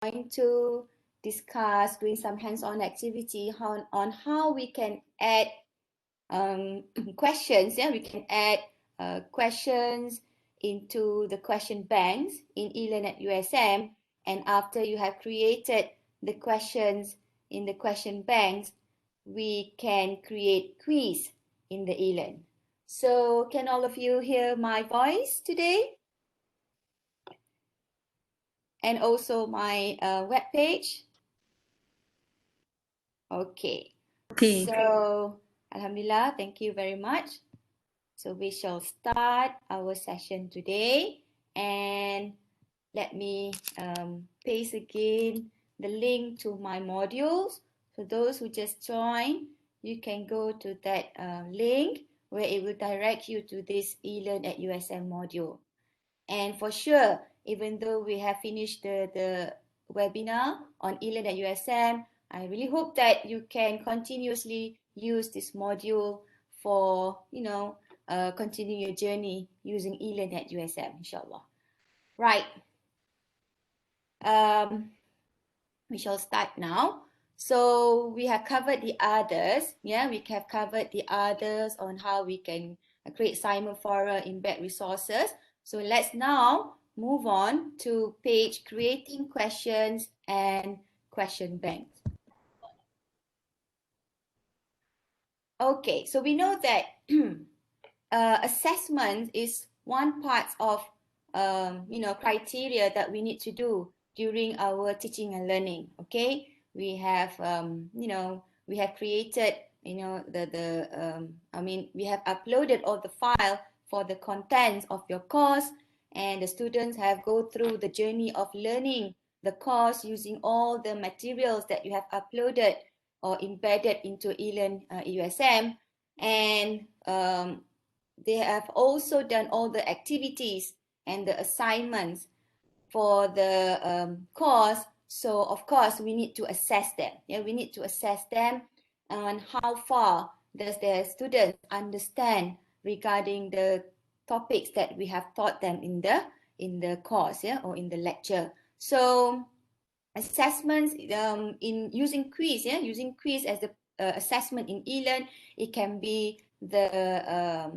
going to discuss doing some hands-on activity on how we can add questions. Yeah, we can add questions into the question banks in eLearn at USM. And after you have created the questions in the question banks, we can create quiz in the eLearn. So can all of you hear my voice today? And also my web page? Okay. Okay. So Alhamdulillah, thank you very much. So we shall start our session today, and let me paste again the link to my modules. For those who just joined, you can go to that link where it will direct you to this eLearn at USM module. And for sure, even though we have finished the webinar on eLearn at USM, I really hope that you can continuously use this module for, continue your journey using eLearn at USM, inshallah. Right. We shall start now. So we have covered the others. Yeah, we have covered the others on how we can create Simon Forer embed resources. So let's now move on to page creating questions and question banks. Okay, so we know that assessment is one part of criteria that we need to do during our teaching and learning. Okay, we have we have created we have uploaded all the file for the contents of your course, and the students have go through the journey of learning the course using all the materials that you have uploaded or embedded into eLearn USM, and they have also done all the activities and the assignments for the course. So of course we need to assess them. Yeah, we need to assess them on how far does the students understand regarding the topics that we have taught them in the course, yeah, or in the lecture. So assessments in using quiz, yeah, using quiz as the assessment in eLearn, it can be the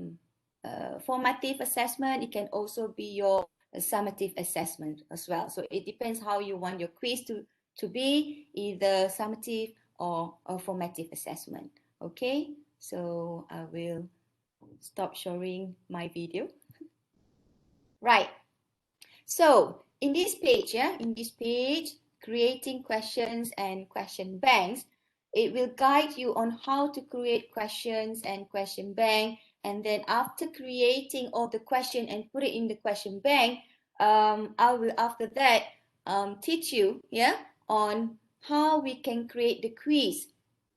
formative assessment. It can also be your summative assessment as well. So it depends how you want your quiz to be, either summative or a formative assessment. Okay, so I will stop showing my video. Right. So in this page, yeah, in this page, creating questions and question banks, it will guide you on how to create questions and question bank. And then after creating all the question and put it in the question bank, I will after that teach you, yeah, on how we can create the quiz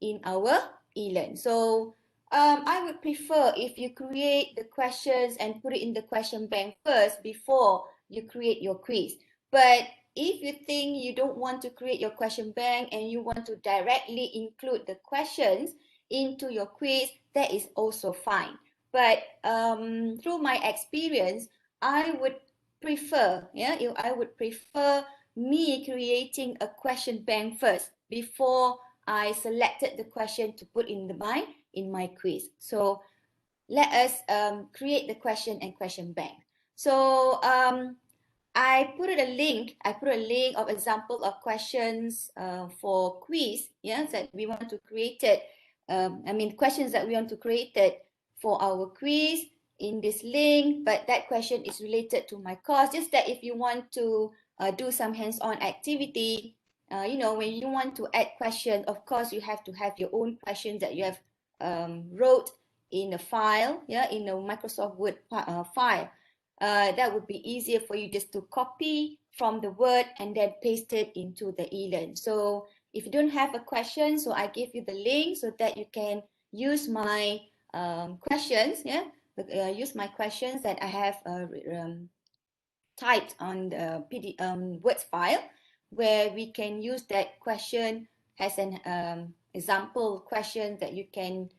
in our eLearn. So I would prefer if you create the questions and put it in the question bank first before you create your quiz. But if you think you don't want to create your question bank and you want to directly include the questions into your quiz, that is also fine. But through my experience, I would prefer, I would prefer me creating a question bank first before I selected the question to put in my quiz. So let us create the question and question bank. So I put a link of example of questions for quiz, yeah, that we want to create it. Questions that we want to create it for our quiz in this link, but that question is related to my course. Just that if you want to do some hands-on activity, when you want to add questions, of course you have to have your own questions that you have wrote in a file, yeah, in a Microsoft Word file. That would be easier for you just to copy from the Word and then paste it into the eLearn. So if you don't have a question, so I give you the link so that you can use my questions, yeah, use my questions that I have typed on the Word file, where we can use that question as an example question that you can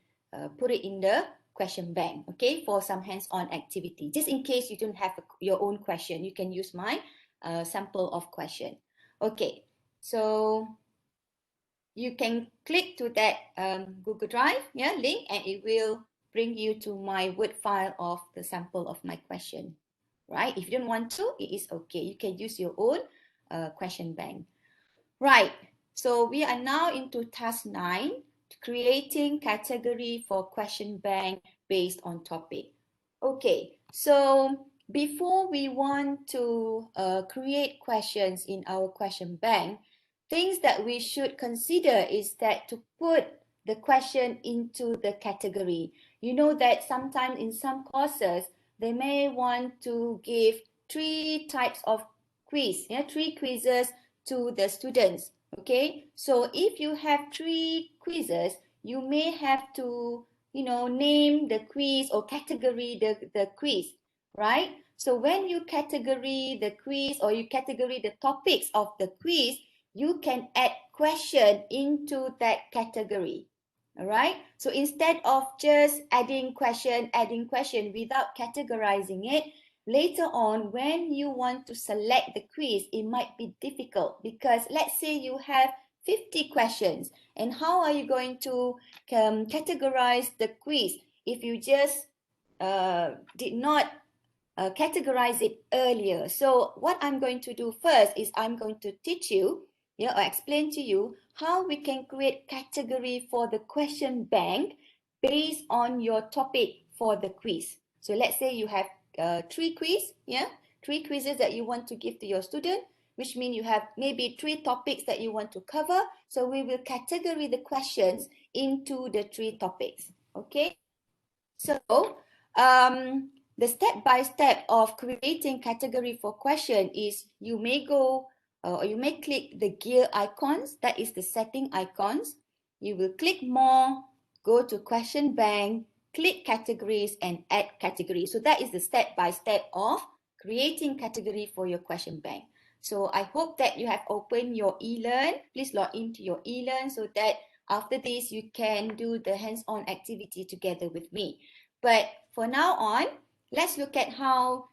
put it in the question bank, okay, for some hands-on activity. Just in case you don't have your own question, you can use my sample of question. Okay, So you can click to that Google Drive link, and it will bring you to my Word file of the sample of my question, right? If you don't want to, it is okay. You can use your own question bank. Right, so we are now into task 9, creating category for question bank based on topic. Okay, so before we want to create questions in our question bank, things that we should consider is that to put the question into the category. You know that sometimes in some courses, they may want to give 3 types of quiz, 3 quizzes to the students. Okay, so if you have 3 quizzes, you may have to name the quiz or category the quiz, right? So when you category the quiz or you category the topics of the quiz, you can add question into that category. All right, so instead of just adding question without categorizing it, later on, when you want to select the quiz, it might be difficult because let's say you have 50 questions, and how are you going to categorize the quiz if you just did not categorize it earlier? So what I'm going to do first is I'm going to teach you or explain to you how we can create category for the question bank based on your topic for the quiz. So let's say you have 3 quizzes that you want to give to your student, which means you have maybe 3 topics that you want to cover. So we will categorize the questions into the 3 topics. Okay, so the step-by-step of creating category for question is you may go or you may click the gear icons, that is the setting icons. You will click more, go to question bank, click categories and add categories. So that is the step-by-step of creating category for your question bank. So I hope that you have opened your eLearn. Please log into your eLearn so that after this you can do the hands-on activity together with me. But for now on, let's look at how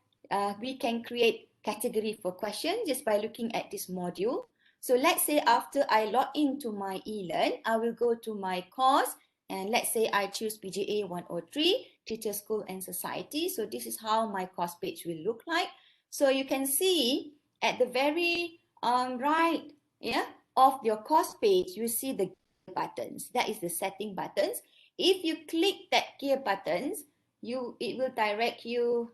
we can create category for question just by looking at this module. So let's say after I log into my eLearn, I will go to my course, and let's say I choose PGA 103, Teacher, School and Society. So this is how my course page will look like. So you can see at the very right of your course page, you see the buttons. That is the setting buttons. If you click that gear buttons, it will direct you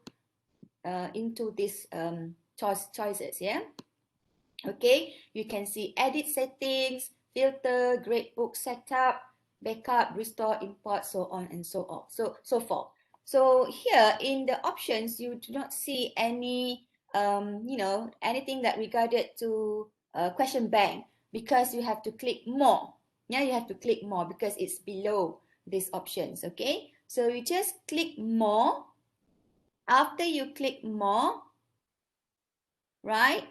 into these choices. Okay, you can see edit settings, filter, gradebook setup, backup, restore, import, so on and so forth. So here in the options, you do not see any anything that regarded to question bank, because you have to click more. You have to click more because it's below these options. Okay, so you just click more. After you click more, right,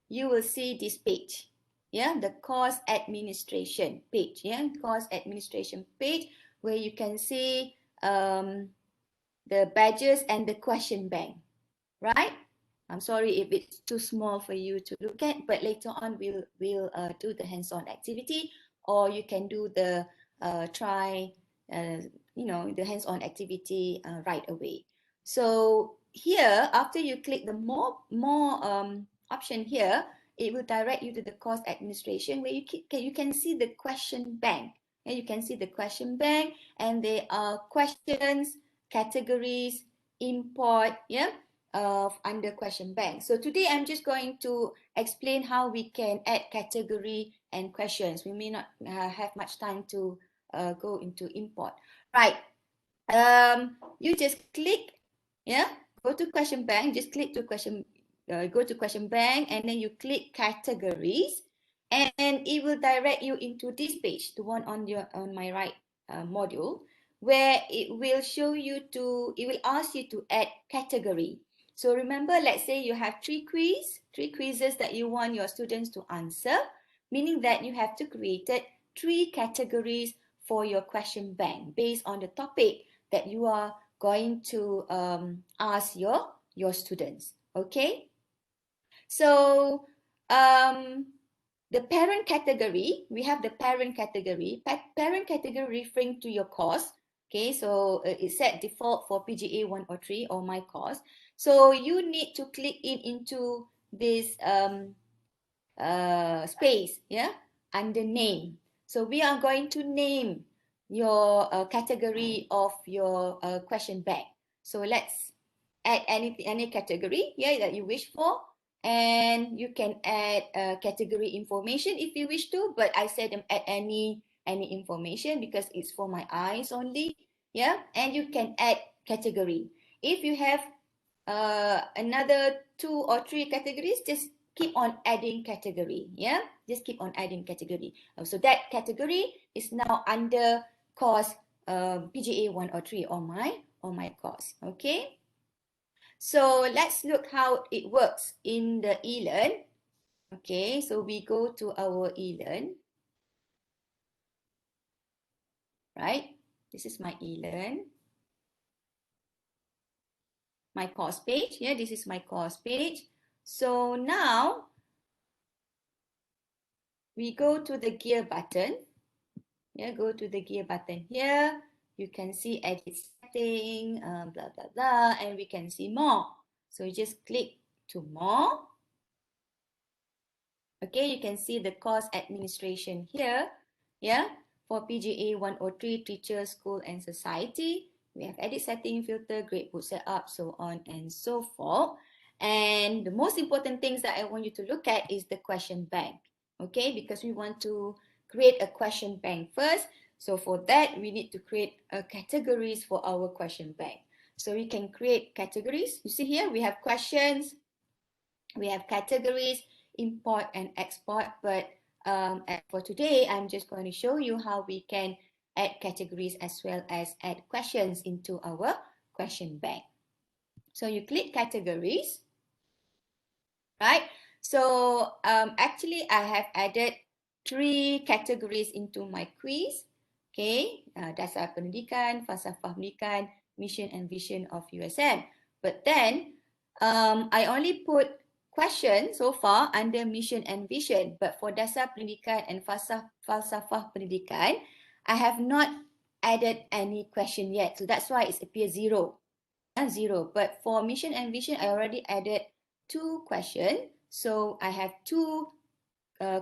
you will see this page. The course administration page. Course administration page, where you can see the badges and the question bank, right? I'm sorry if it's too small for you to look at, but later on we'll do the hands-on activity, or you can do the the hands-on activity right away. So here, after you click the more option here, it will direct you to the course administration, where you can see the question bank. And you can see the question bank, and there are questions, categories, import, under question bank. So today I'm just going to explain how we can add category and questions. We may not have much time to go into import. Right. You just click, go to question bank, just click to question, go to question bank, and then you click categories, and it will direct you into this page, the one on my right module, where it will show you it will ask you to add category. So remember, let's say you have 3 quizzes that you want your students to answer, meaning that you have to create 3 categories for your question bank based on the topic that you are going to ask your students. Okay, so The parent category, we have the parent category. Parent category referring to your course. Okay, so it's set default for PGA 103 or my course. So you need to click into this space, yeah, under name. So we are going to name your category of your question bank. So let's add any category, yeah, that you wish for, and you can add category information if you wish to. But I said add any information because it's for my eyes only, yeah. And you can add category if you have another 2 or 3 categories. Just keep on adding category, yeah, just keep on adding category. So that category is now under course PGA 103 or my course. Okay, so let's look how it works in the eLearn. Okay, so we go to our eLearn, right? This is my eLearn, my course page. Yeah, this is my course page. So now we go to the gear button. Yeah, go to the gear button here. You can see edit setting, blah, blah, blah, and we can see more. So you just click to more. Okay, you can see the course administration here. Yeah, for PGA 103, teacher, school, and society. We have edit setting, filter, gradebook setup, so on and so forth. And the most important things that I want you to look at is the question bank. Okay, because we want to create a question bank first. So for that, we need to create categories for our question bank. So we can create categories. You see here, we have questions, we have categories, import and export. But for today, I'm just going to show you how we can add categories as well as add questions into our question bank. So you click categories, right? So actually, I have added 3 categories into my quiz. Okay, Dasar Pendidikan, Falsafah Pendidikan, Mission and Vision of USM. But then I only put question so far under Mission and Vision. But for Dasar Pendidikan and Falsafah Pendidikan, I have not added any question yet. So that's why it appears 0. 0. But for Mission and Vision, I already added 2 questions. So I have 2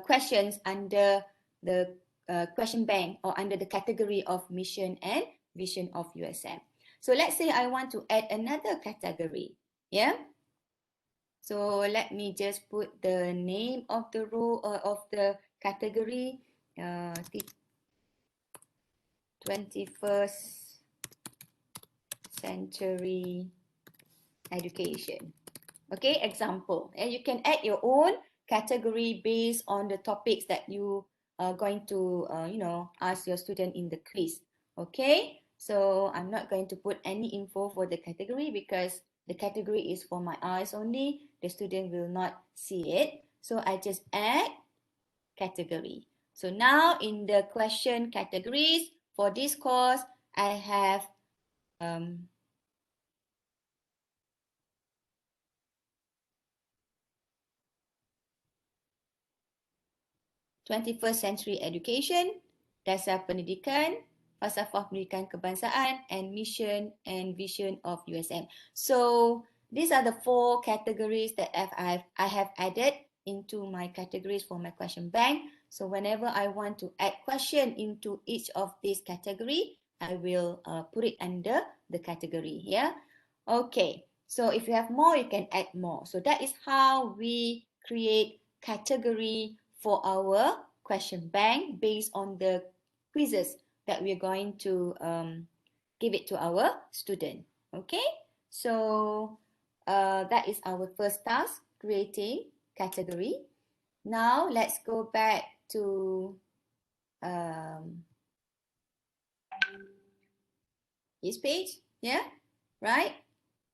questions under the question bank or under the category of Mission and Vision of USM. So let's say I want to add another category. Yeah. So let me just put the name of the row of the category, 21st century education. Okay, example. And you can add your own category based on the topics that you are going to, ask your student in the quiz. Okay, so I'm not going to put any info for the category because the category is for my eyes only. The student will not see it. So I just add category. So now in the question categories for this course, I have 21st Century Education, Dasar Pendidikan, Falsafah Pendidikan Kebangsaan, and Mission and Vision of USM. So these are the 4 categories that I have added into my categories for my question bank. So whenever I want to add question into each of these category, I will put it under the category here. Okay, so if you have more, you can add more. So that is how we create category for our question bank based on the quizzes that we're going to give it to our student. Okay, so that is our first task, creating category. Now let's go back to this page. Yeah, right?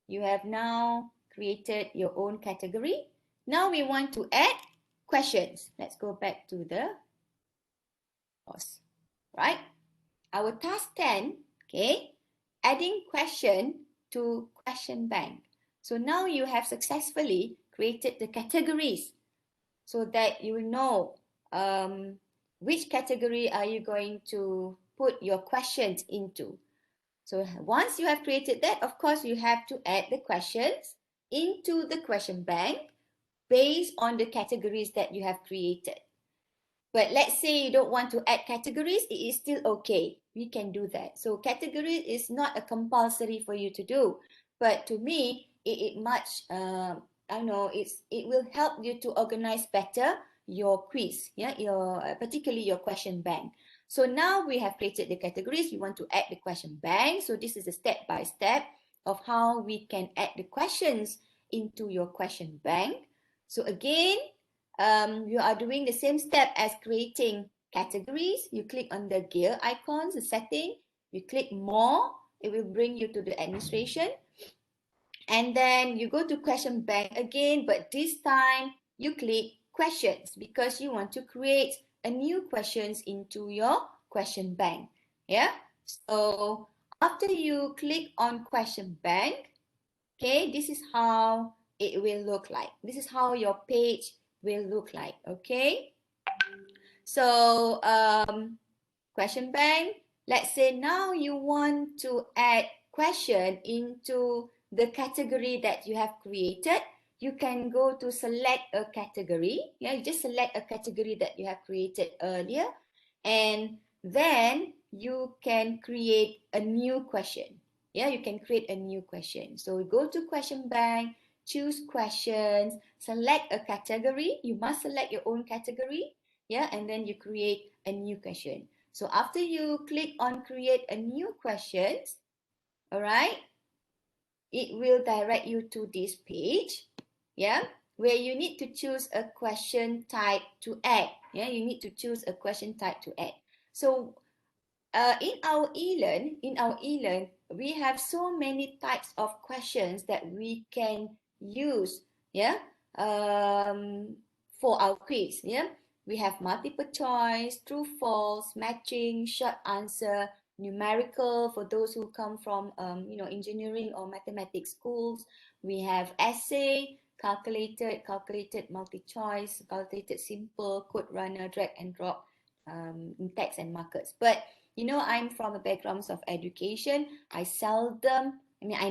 You have now created your own category. Now we want to add questions. Let's go back to the course, right? Our task 10, okay, adding question to question bank. So now you have successfully created the categories so that you know which category are you going to put your questions into. So once you have created that, of course, you have to add the questions into the question bank based on the categories that you have created. But let's say you don't want to add categories, it is still okay. We can do that. So categories is not a compulsory for you to do. But to me, it will help you to organize better your quiz, particularly your question bank. So now we have created the categories. You want to add the question bank. So this is a step by step of how we can add the questions into your question bank. So again, you are doing the same step as creating categories. You click on the gear icons, the setting, you click more, it will bring you to the administration. And then you go to question bank again, but this time you click questions because you want to create a new questions into your question bank. Yeah. So after you click on question bank, okay, this is how it will look like. This is how your page will look like. Okay. So question bank. Let's say now you want to add question into the category that you have created. You can go to select a category. Yeah, you just select a category that you have created earlier, and then you can create a new question. Yeah, you can create a new question. So go to question bank, choose questions, select a category. You must select your own category. Yeah, and then you create a new question. So after you click on create a new questions, all right, it will direct you to this page, yeah, where you need to choose a question type to add. Yeah, you need to choose a question type to add. So in our eLearn, we have so many types of questions that we can use, yeah, for our quiz, yeah. We have multiple choice, true, false, matching, short answer, numerical for those who come from engineering or mathematics schools. We have essay, calculated, multi-choice, calculated simple, code runner, drag and drop, in text and markers. But I'm from a background of education. I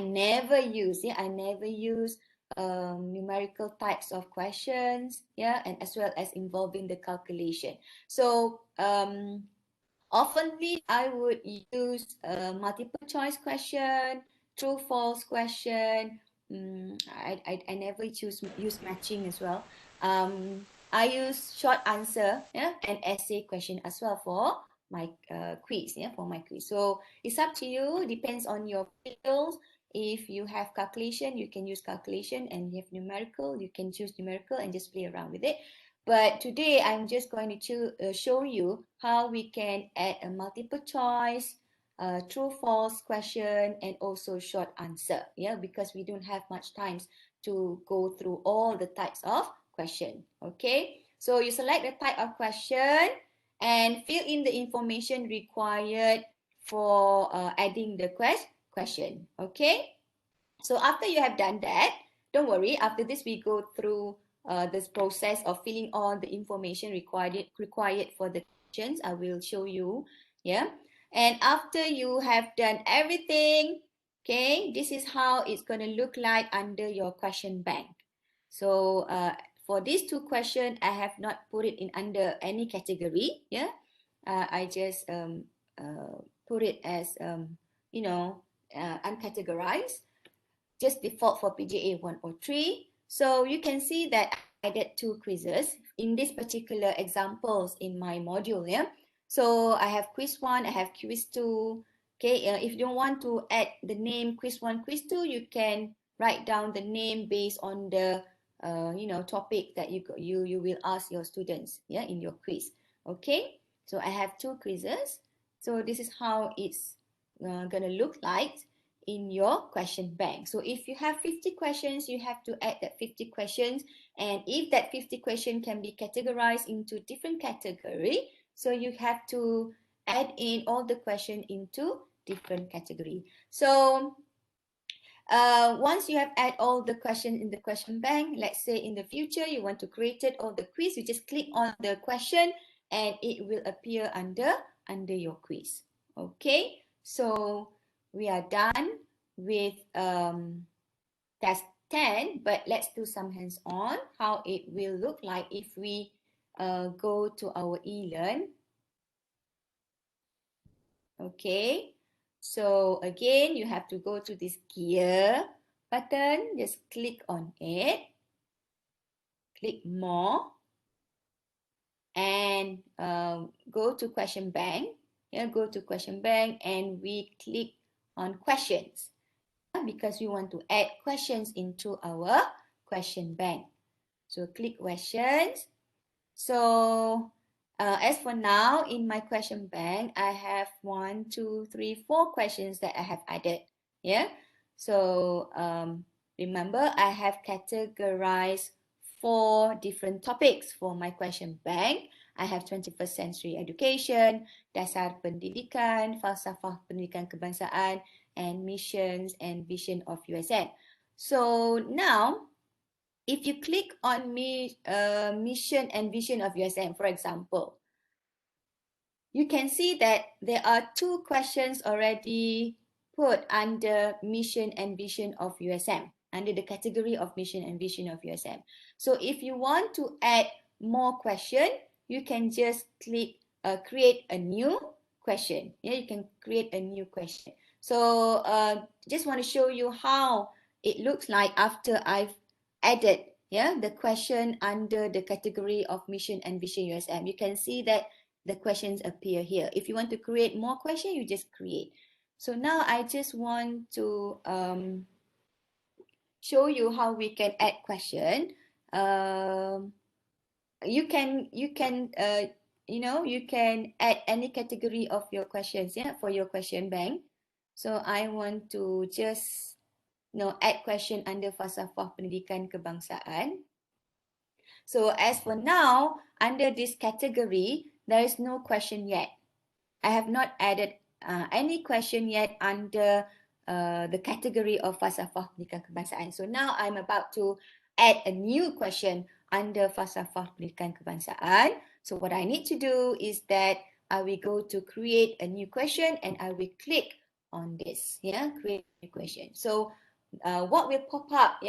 never use numerical types of questions, yeah, and as well as involving the calculation. So oftenly I would use multiple choice question, true false question. I never use matching as well. I use short answer, yeah, and essay question as well for my quiz, yeah, for my quiz. So it's up to you, depends on your skills. If you have calculation, you can use calculation, and you have numerical, you can choose numerical and just play around with it. But today I'm just going to show you how we can add a multiple choice, true false question, and also short answer, yeah, because we don't have much time to go through all the types of question. Okay, so you select the type of question and fill in the information required for adding the question. Okay, so after you have done that, don't worry, after this we go through this process of filling all the information required for the questions. I will show you, yeah. And after you have done everything, okay, this is how it's going to look like under your question bank. So for these two questions, I have not put it in under any category, yeah. I just put it as uncategorized, just default for PGA 103. So you can see that I did two quizzes in this particular examples in my module, yeah. So I have quiz 1, I have quiz 2. Okay, if you don't want to add the name quiz 1, quiz 2, you can write down the name based on the topic that you will ask your students, yeah, in your quiz. Okay, so I have two quizzes. So this is how it's gonna look like in your question bank. So if you have 50 questions, you have to add that 50 questions. And if that 50 question can be categorized into different category, so you have to add in all the question into different category. So Once you have add all the questions in the question bank, let's say in the future you want to create all the quiz, you just click on the question and it will appear under your quiz. Okay, so we are done with task 10, but let's do some hands-on how it will look like if we go to our eLearn. Okay, so again, you have to go to this gear button, just click on it, click more, and go to question bank. Yeah, go to question bank and we click on questions because we want to add questions into our question bank. So click questions. So as for now, in my question bank, I have 1, 2, 3, 4 questions that I have added. Yeah. So remember, I have categorized 4 different topics for my question bank. I have 21st century education, dasar pendidikan, falsafah pendidikan kebangsaan, and missions and vision of USM. So now, if you click on mission and vision of USM, for example, you can see that there are 2 questions already put under mission and vision of USM, under the category of mission and vision of USM. So if you want to add more question, you can just click create a new question. Yeah, you can create a new question. So just want to show you how it looks like after I've added the question under the category of mission and vision USM. You can see that the questions appear here. If you want to create more questions, you just create. So now I just want to show you how we can add question. You can you can add any category of your questions for your question bank. So I want to just add question under falsafah pendidikan kebangsaan. So as for now, under this category, there is no question yet. I have not added any question yet under the category of falsafah pendidikan kebangsaan. So now I'm about to add a new question under falsafah pendidikan kebangsaan. So what I need to do is that I will go to create a new question and I will click on this. Create a new question. So what will pop up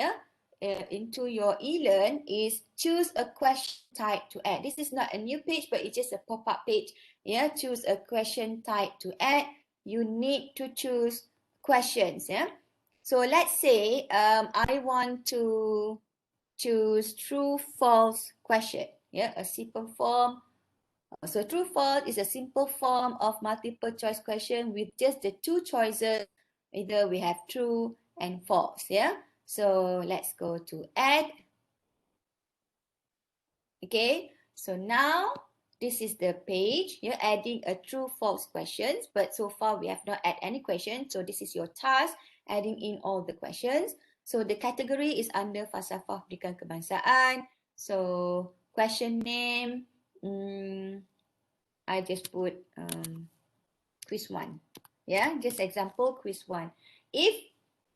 into your eLearn is choose a question type to add. This is not a new page, but it's just a pop-up page. Choose a question type to add. You need to choose questions. So let's say I want to choose true false question. A simple form. So true false is a simple form of multiple choice question with just the 2 choices. Either we have true and false. So let's go to add. Okay, so now this is the page. You're adding a true false questions, but so far we have not add any questions. So this is your task, adding in all the questions. So the category is under falsafah pendidikan kebangsaan. So question name, I just put quiz 1. Just example quiz 1. If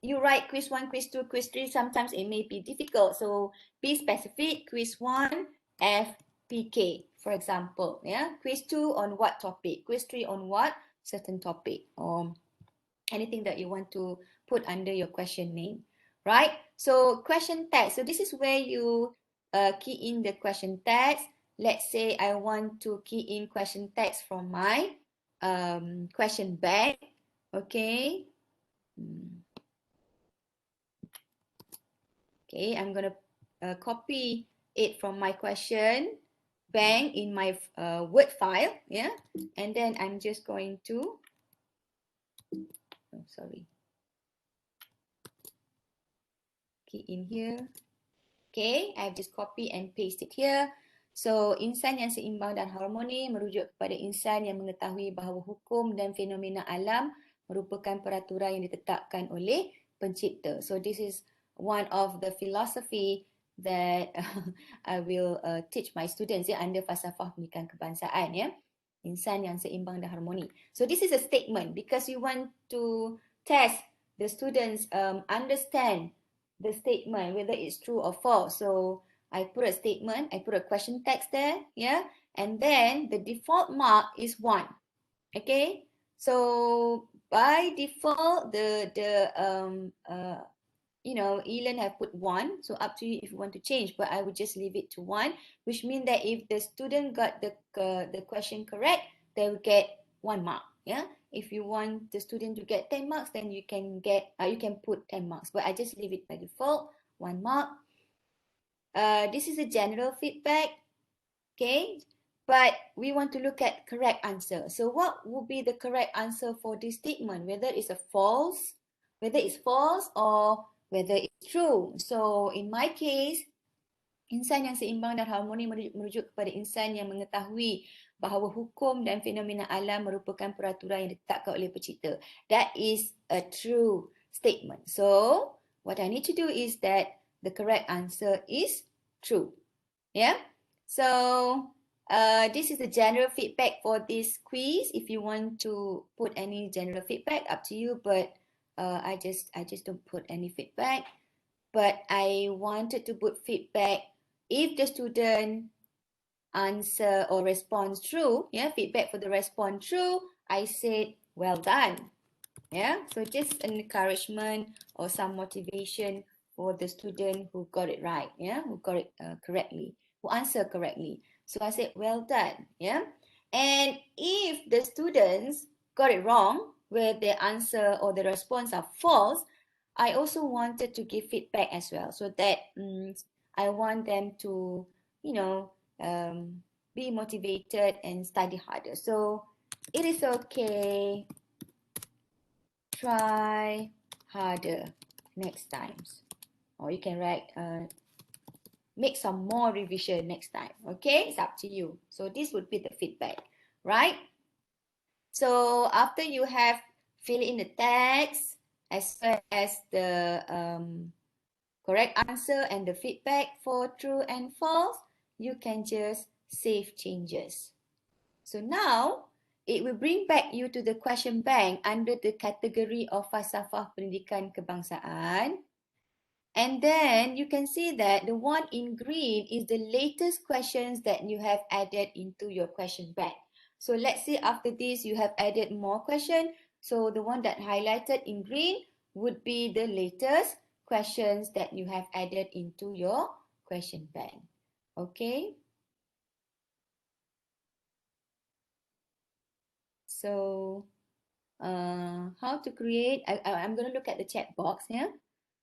you write quiz 1, quiz 2, quiz 3, sometimes it may be difficult. So be specific, quiz 1, FPK, for example. Quiz 2 on what topic? Quiz 3 on what certain topic? Or anything that you want to put under your question name, right? So question text. So this is where you key in the question text. Let's say I want to key in question text from my question bank. Okay. Okay, I'm going to copy it from my question bank in my Word file. And then I'm just going to, key in here. Okay, I've just copy and paste it here. So, insan yang seimbang dan harmoni merujuk kepada insan yang mengetahui bahawa hukum dan fenomena alam merupakan peraturan yang ditetapkan oleh pencipta. So, this is one of the philosophy that I will teach my students under falsafah pendidikan kebangsaan. Insan yang seimbang dan harmoni. So, this is a statement because you want to test the students understand the statement, whether it's true or false. So I put a statement, I put a question text there, yeah, and then the default mark is 1. Okay, so by default, eLearn have put 1, so up to you if you want to change, but I would just leave it to 1, which means that if the student got the question correct, they will get 1 mark. Yeah, if you want the student to get 10 marks, then you can put 10 marks, but I just leave it by default 1 mark. This is a general feedback. Okay, but we want to look at correct answer. So what would be the correct answer for this statement? Whether it's false or whether it's true. So in my case, insan yang seimbang dan harmoni merujuk kepada insan yang mengetahui bahawa hukum dan fenomena alam merupakan peraturan yang ditetapkan oleh pencipta. That is a true statement. So what I need to do is that the correct answer is true. Yeah. So this is the general feedback for this quiz. If you want to put any general feedback, up to you. But I just don't put any feedback. But I wanted to put feedback if the student answer or responds true. Yeah, feedback for the response true. I said well done. Yeah, so just an encouragement or some motivation for the student who got it right. Yeah, who got it correctly, who answered correctly. So I said, well done. Yeah, and if the students got it wrong, where the answer or the response are false, I also wanted to give feedback as well, so that I want them to, be motivated and study harder. So it is okay. Try harder next time. Or you can write, make some more revision next time. Okay, it's up to you. So this would be the feedback, right? So after you have filled in the text as well as the correct answer and the feedback for true and false, you can just save changes. So now it will bring back you to the question bank under the category of falsafah pendidikan kebangsaan. And then you can see that the one in green is the latest questions that you have added into your question bank. So let's say after this you have added more questions. So the one that highlighted in green would be the latest questions that you have added into your question bank. Okay. So how to create, I'm going to look at the chat box here.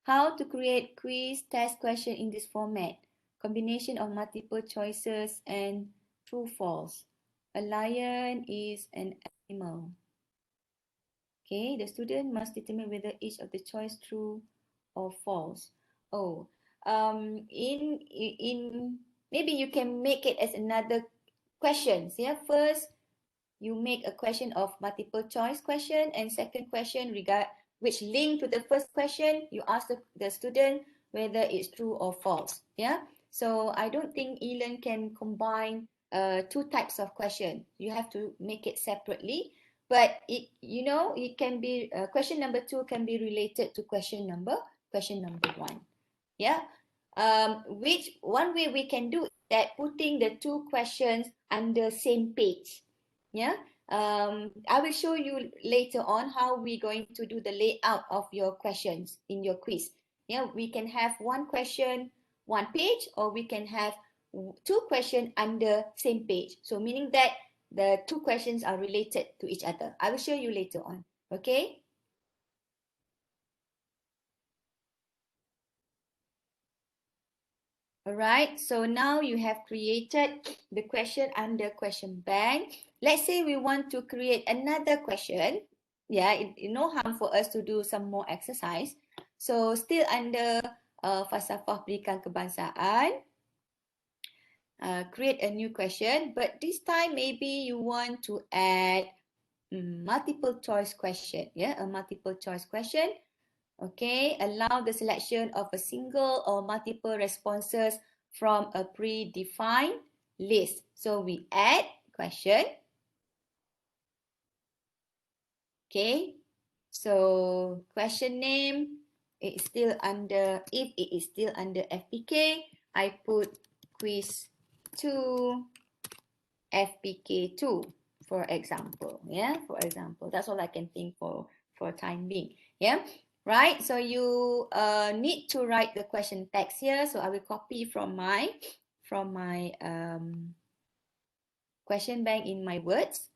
How to create quiz test question in this format. Combination of multiple choices and true false. A lion is an animal. Okay, the student must determine whether each of the choice true or false. Oh, in maybe you can make it as another questions. Yeah, first you make a question of multiple choice question, and second question which link to the first question, you ask the student whether it's true or false. Yeah, so I don't think eLearn can combine two types of question. You have to make it separately, but it can be question number 2 can be related to question number 1. Yeah, which one way we can do that, putting the two questions under same page. Yeah, I will show you later on how we're going to do the layout of your questions in your quiz. Yeah, we can have one question, one page, or we can have two questions under same page. So meaning that the two questions are related to each other. I will show you later on. Okay. Alright, so now you have created the question under question bank. Let's say we want to create another question. Yeah, it no harm for us to do some more exercise. So still under falsafah pendidikan kebangsaan. Create a new question, but this time maybe you want to add multiple choice question. Yeah, a multiple choice question. Okay, allow the selection of a single or multiple responses from a predefined list. So we add question. Okay, So question name, it is still under, if it is still under FPK, I put quiz 2 FPK2, for example. Yeah, for example, that's all I can think for time being. Yeah, right. So you need to write the question text here. So I will copy from my question bank in my words.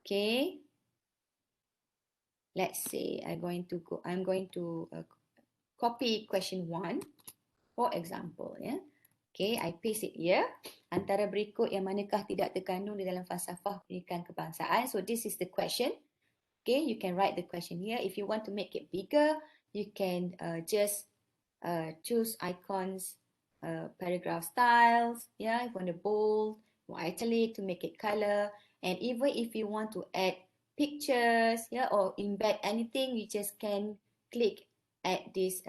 Okay. Let's say I'm going to copy question 1, for example. Yeah. Okay, I paste it here. Antara berikut yang manakah tidak terkandung di dalam falsafah pendidikan kebangsaan? So this is the question. Okay, you can write the question here. If you want to make it bigger, you can just choose icons, paragraph styles. Yeah, if you want to bold or italic to make it color. And even if you want to add pictures, yeah, or embed anything, you just can click at these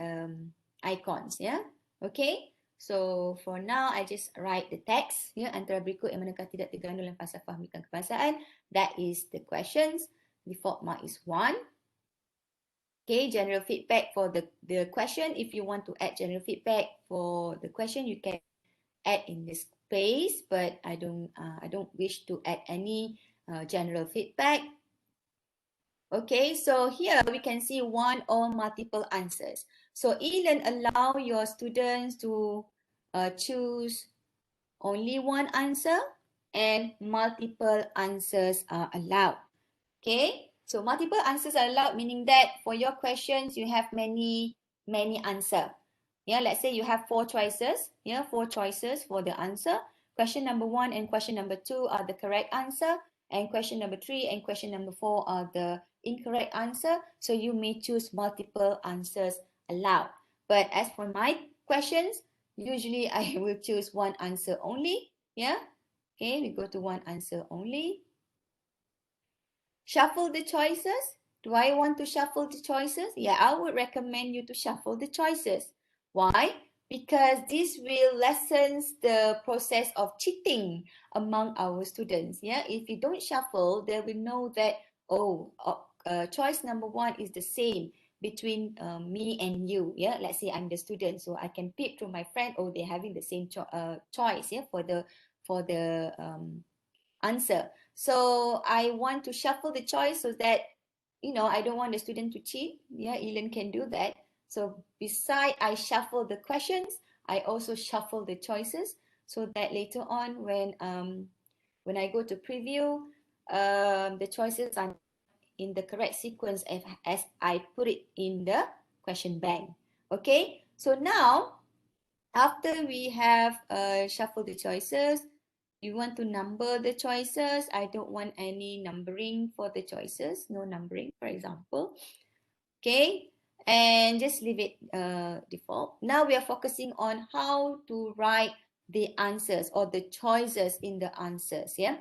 icons. Yeah, okay. So for now, I just write the text. Yeah, antara berikut yang manakah tidak tergandung dalam falsafah pendidikan kebangsaan. That is the questions. Default mark is 1. Okay, general feedback for the question. If you want to add general feedback for the question, you can add in this space, but I don't wish to add any general feedback. Okay, so here we can see one or multiple answers. So eLearn allow your students to choose only one answer and multiple answers are allowed. Okay, so multiple answers are allowed, meaning that for your questions, you have many answers. Yeah, let's say you have 4 choices. Yeah, 4 choices for the answer. Question number 1 and question number 2 are the correct answer. And question number 3 and question number 4 are the incorrect answer. So you may choose multiple answers allowed. But as for my questions, usually I will choose one answer only. Yeah, okay, we go to one answer only. Shuffle the choices. Do I want to shuffle the choices? Yeah, I would recommend you to shuffle the choices. Why? Because this will lessen the process of cheating among our students. Yeah, if you don't shuffle, they will know that, oh, choice number 1 is the same between me and you. Yeah, let's say I'm the student, so I can peep through my friend. Oh, they're having the same choice. Yeah, for the answer. So I want to shuffle the choice so that, I don't want the student to cheat. Yeah, eLearn can do that. So beside I shuffle the questions, I also shuffle the choices so that later on when I go to preview, the choices are in the correct sequence as I put it in the question bank. Okay, so now after we have shuffled the choices, you want to number the choices. I don't want any numbering for the choices. No numbering, for example. Okay, and just leave it default. Now we are focusing on how to write the answers or the choices in the answers. Yeah,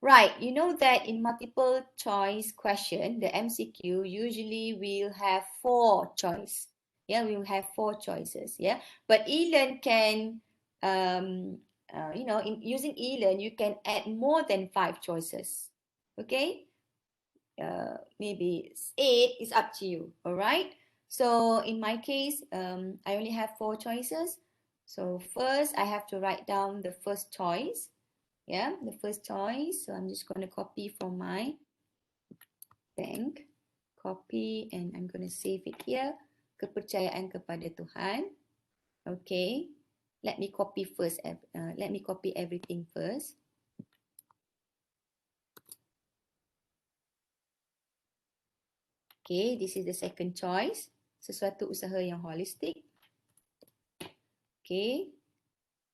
right. You know that in multiple choice question, the MCQ usually will have 4 choice. Yeah, we will have 4 choices. Yeah, but eLearn can in using eLearn, you can add more than 5 choices. Okay, maybe 8 is up to you. All right. So in my case, I only have 4 choices. So first, I have to write down the first choice. Yeah, the first choice. So I'm just going to copy from my bank. Copy and I'm going to save it here. Kepercayaan kepada Tuhan. Okay. Let me copy first. Let me copy everything first. Okay, this is the second choice. Sesuatu usaha yang holistik. Okay.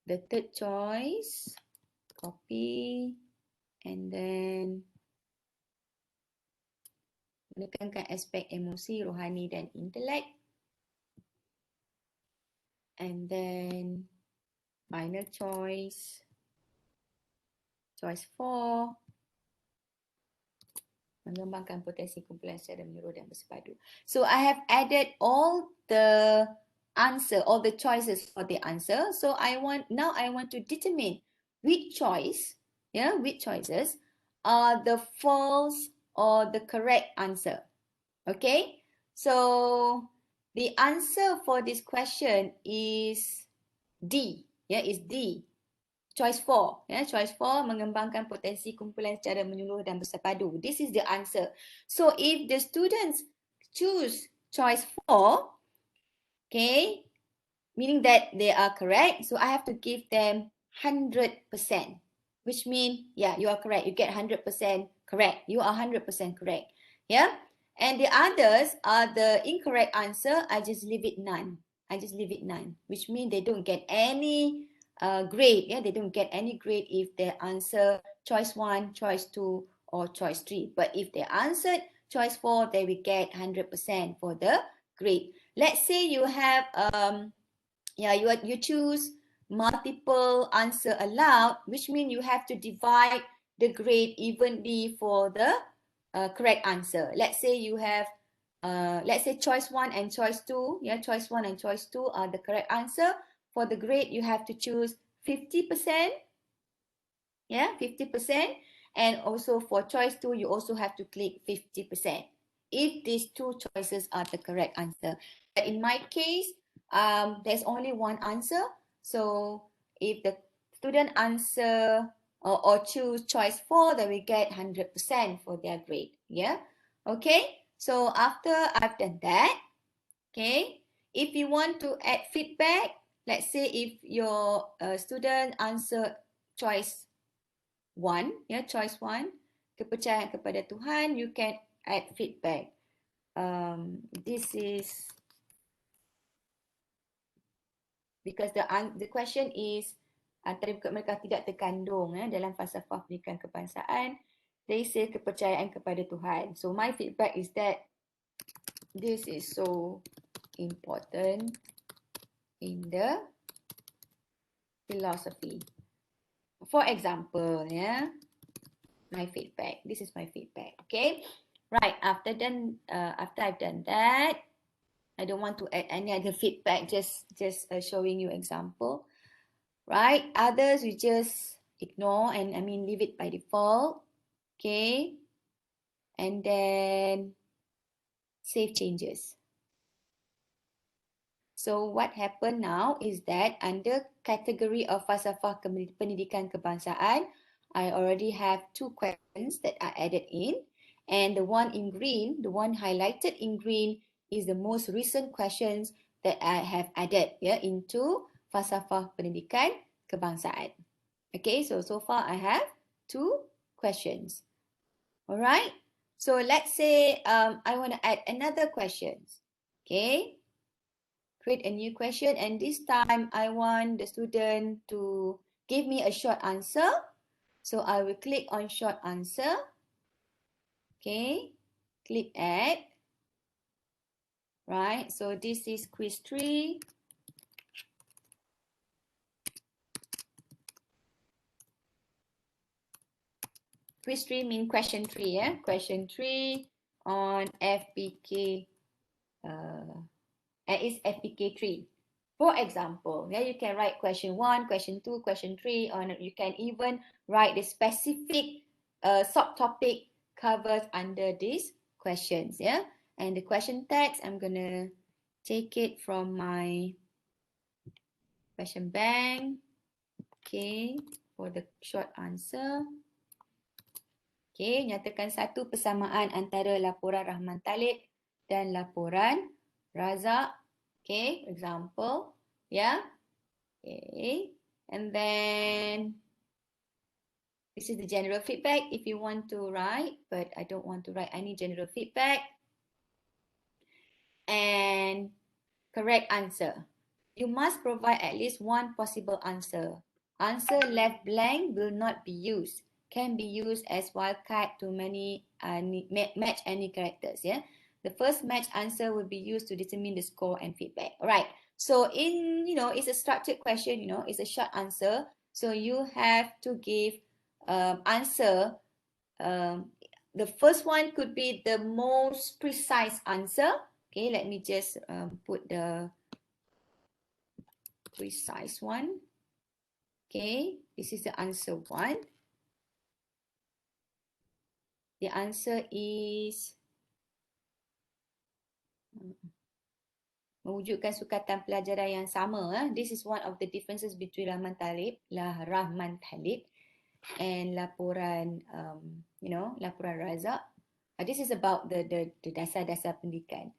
The third choice. Copy. And then menekankan aspek emosi, rohani dan intelek. And then final choice. Choice 4. Mengembangkan potensi kumpulan secara menyeluruh dan bersepadu. So I have added all the answer, all the choices for the answer. So now I want to determine which choice, which choices are the false or the correct answer. Okay, so the answer for this question is D. Yeah, is D. Choice 4. Yeah, choice 4, mengembangkan potensi kumpulan secara menyeluruh dan bersepadu. This is the answer. So if the students choose choice 4, okay, meaning that they are correct, so I have to give them 100%, which means, yeah, you are correct. You get 100% correct. You are 100% correct. Yeah. And the others are the incorrect answer. I just leave it none. I just leave it none, which means they don't get any grade. Yeah, they don't get any grade if they answer choice 1, choice 2, or choice 3. But if they answered choice 4, they will get 100% for the grade. Let's say you have yeah, you choose multiple answer allowed, which means you have to divide the grade evenly for the correct answer. Let's say you have let's say choice 1 and choice 2. Yeah, choice 1 and choice 2 are the correct answer. For the grade, you have to choose 50%. Yeah, 50%. And also for choice 2, you also have to click 50%. If these two choices are the correct answer. But in my case, there's only one answer. So if the student answer or choose choice 4, then we get 100% for their grade. Yeah. Okay. So after I've done that, okay, if you want to add feedback, let's say if your student answer choice 1, yeah, choice 1, kepercayaan kepada Tuhan, you can add feedback. This is because the question is antara mereka tidak terkandung dalam falsafah pendidikan kebangsaan. They say kepercayaan kepada Tuhan. So my feedback is that this is so important in the philosophy. For example, yeah, my feedback. This is my feedback. Okay, right. After I've done that, I don't want to add any other feedback. Just showing you example. Right. Others we just ignore and leave it by default. Okay. And then save changes. So what happened now is that under category of falsafah pendidikan kebangsaan, I already have 2 questions that are added in. And the one in green, the one highlighted in green is the most recent questions that I have added into falsafah pendidikan kebangsaan. Okay, so far I have 2 questions. Alright, so let's say I want to add another question. Okay. Create a new question, and this time I want the student to give me a short answer. So I will click on short answer. Okay, click add. Right, so this is quiz 3. Quiz 3 means question 3, yeah? Question 3 on FPK. It's FPK 3. For example, yeah, you can write question 1, question 2, question 3, or you can even write the specific subtopic covered under these questions, yeah. And the question text, I'm gonna take it from my question bank. Okay, for the short answer. Okay, nyatakan satu persamaan antara laporan Rahman Talib dan laporan Razak. Okay, example, yeah. Okay, and then this is the general feedback if you want to write, but I don't want to write any general feedback. And correct answer. You must provide at least one possible answer. Answer left blank will not be used. Can be used as wildcard to match any characters. Yeah, the first match answer will be used to determine the score and feedback. All right. So it's a structured question. It's a short answer. So you have to give answer. The first one could be the most precise answer. Okay, let me just put the precise one. Okay, this is the answer 1. The answer is mewujudkan sukatan pelajaran yang sama. This is one of the differences between Rahman Talib and laporan, laporan Razak. This is about the dasar-dasar pendidikan.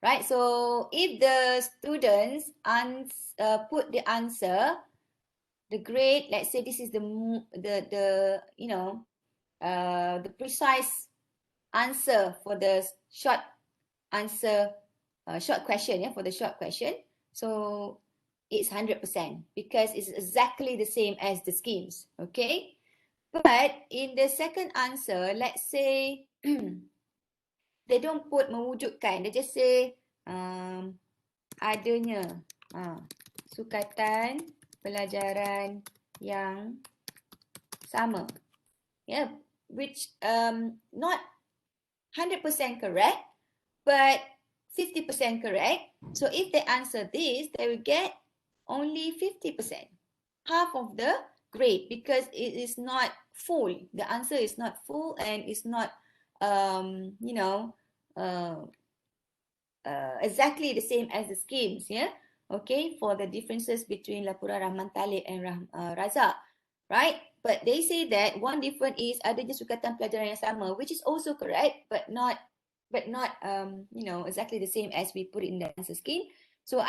Right, so if the students put the answer, the grade, let's say this is the precise answer for the short answer, short question, for the short question. So it's 100% because it's exactly the same as the schemes, okay? But in the second answer, let's say they don't put mewujudkan, they just say adanya sukatan pelajaran yang sama. Yeah, which not 100% correct, but 50% correct. So if they answer this, they will get only 50%, half of the grade, because it is not full. The answer is not full and it's not, exactly the same as the schemes, yeah. Okay, for the differences between laporan Rahman Talib and Razak, right? But they say that one difference is adanya sukatan pelajaran yang sama, which is also correct, but not exactly the same as we put it in the answer scheme. So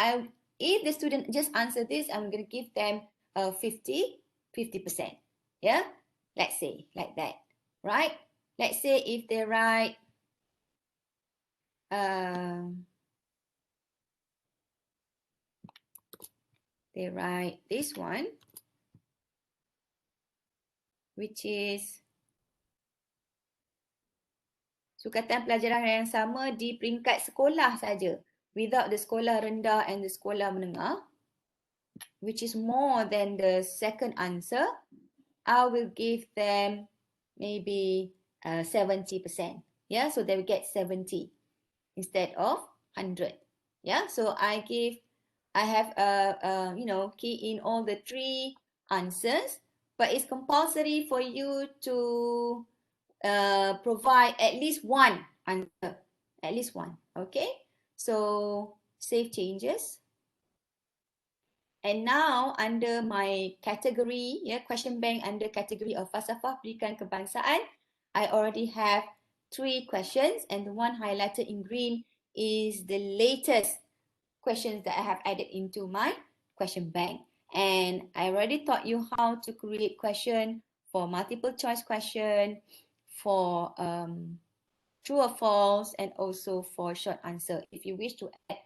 if the student just answer this, I'm going to give them 50%. Yeah, let's say like that, right? Let's say if they write this one, which is sukatan pelajaran yang sama di peringkat sekolah saja, without the sekolah rendah and the sekolah menengah, which is more than the second answer, I will give them maybe 70%. Yeah, so they will get 70 instead of 100. Yeah, so I have key in all the three answers, but it's compulsory for you to provide at least one answer, at least one. Okay, so save changes. And now under my category, question bank under category of falsafah pendidikan kebangsaan, I already have 3 questions, and the one highlighted in green is the latest questions that I have added into my question bank. And I already taught you how to create question for multiple choice question, for true or false, and also for short answer. If you wish to add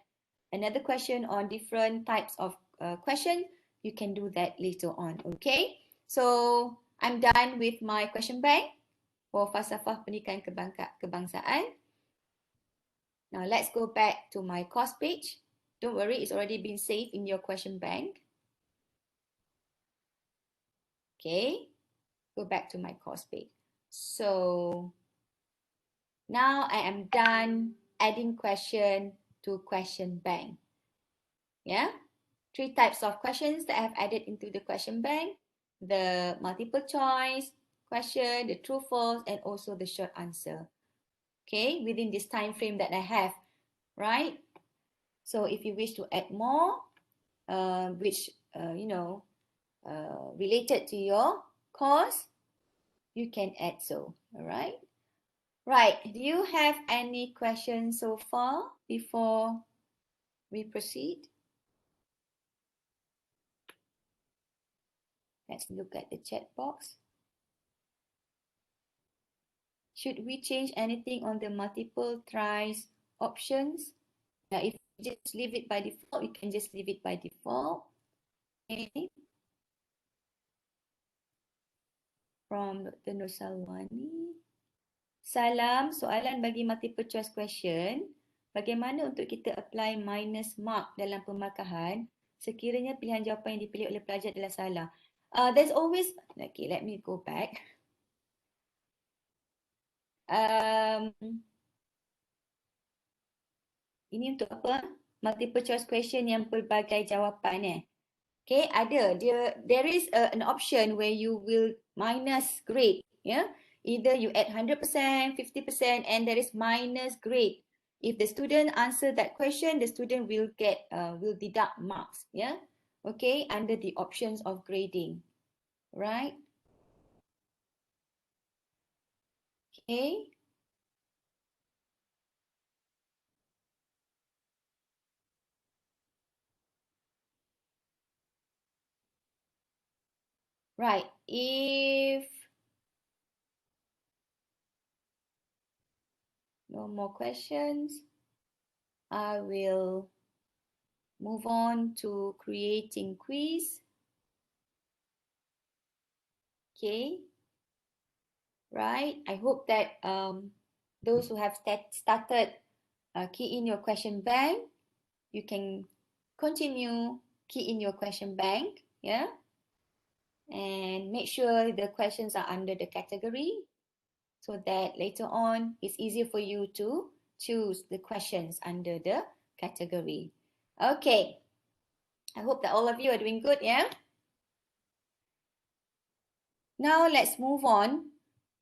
another question on different types of question, you can do that later on. Okay, so I'm done with my question bank for falsafah pendidikan kebangsaan. Now let's go back to my course page. Don't worry, it's already been saved in your question bank. Okay, go back to my course page. So now I am done adding question to question bank. Yeah, 3 types of questions that I have added into the question bank: the multiple choice question, the true false, and also the short answer. Okay, within this time frame that I have, right? So if you wish to add more, which related to your course, you can add so. All right. Right. Do you have any questions so far before we proceed? Let's look at the chat box. Should we change anything on the multiple tries options? If you just leave it by default, you can just leave it by default. Okay. From Dr. Nur Salwani. Salam, soalan bagi multiple choice question. Bagaimana untuk kita apply minus mark dalam pemarkahan sekiranya pilihan jawapan yang dipilih oleh pelajar adalah salah? There's always, okay, let me go back. Ini untuk apa? Multiple choice question yang pelbagai jawapan Okay, ada. There is an option where you will minus grade. Yeah, either you add 100%, 50%, and there is minus grade. If the student answer that question, the student will get will deduct marks. Yeah, okay, under the options of grading, right? Okay. Right. If no more questions, I will move on to creating quiz. Okay. Right. I hope that those who have started key in your question bank, you can continue key in your question bank. Yeah. And make sure the questions are under the category so that later on it's easier for you to choose the questions under the category. Okay. I hope that all of you are doing good, yeah? Now let's move on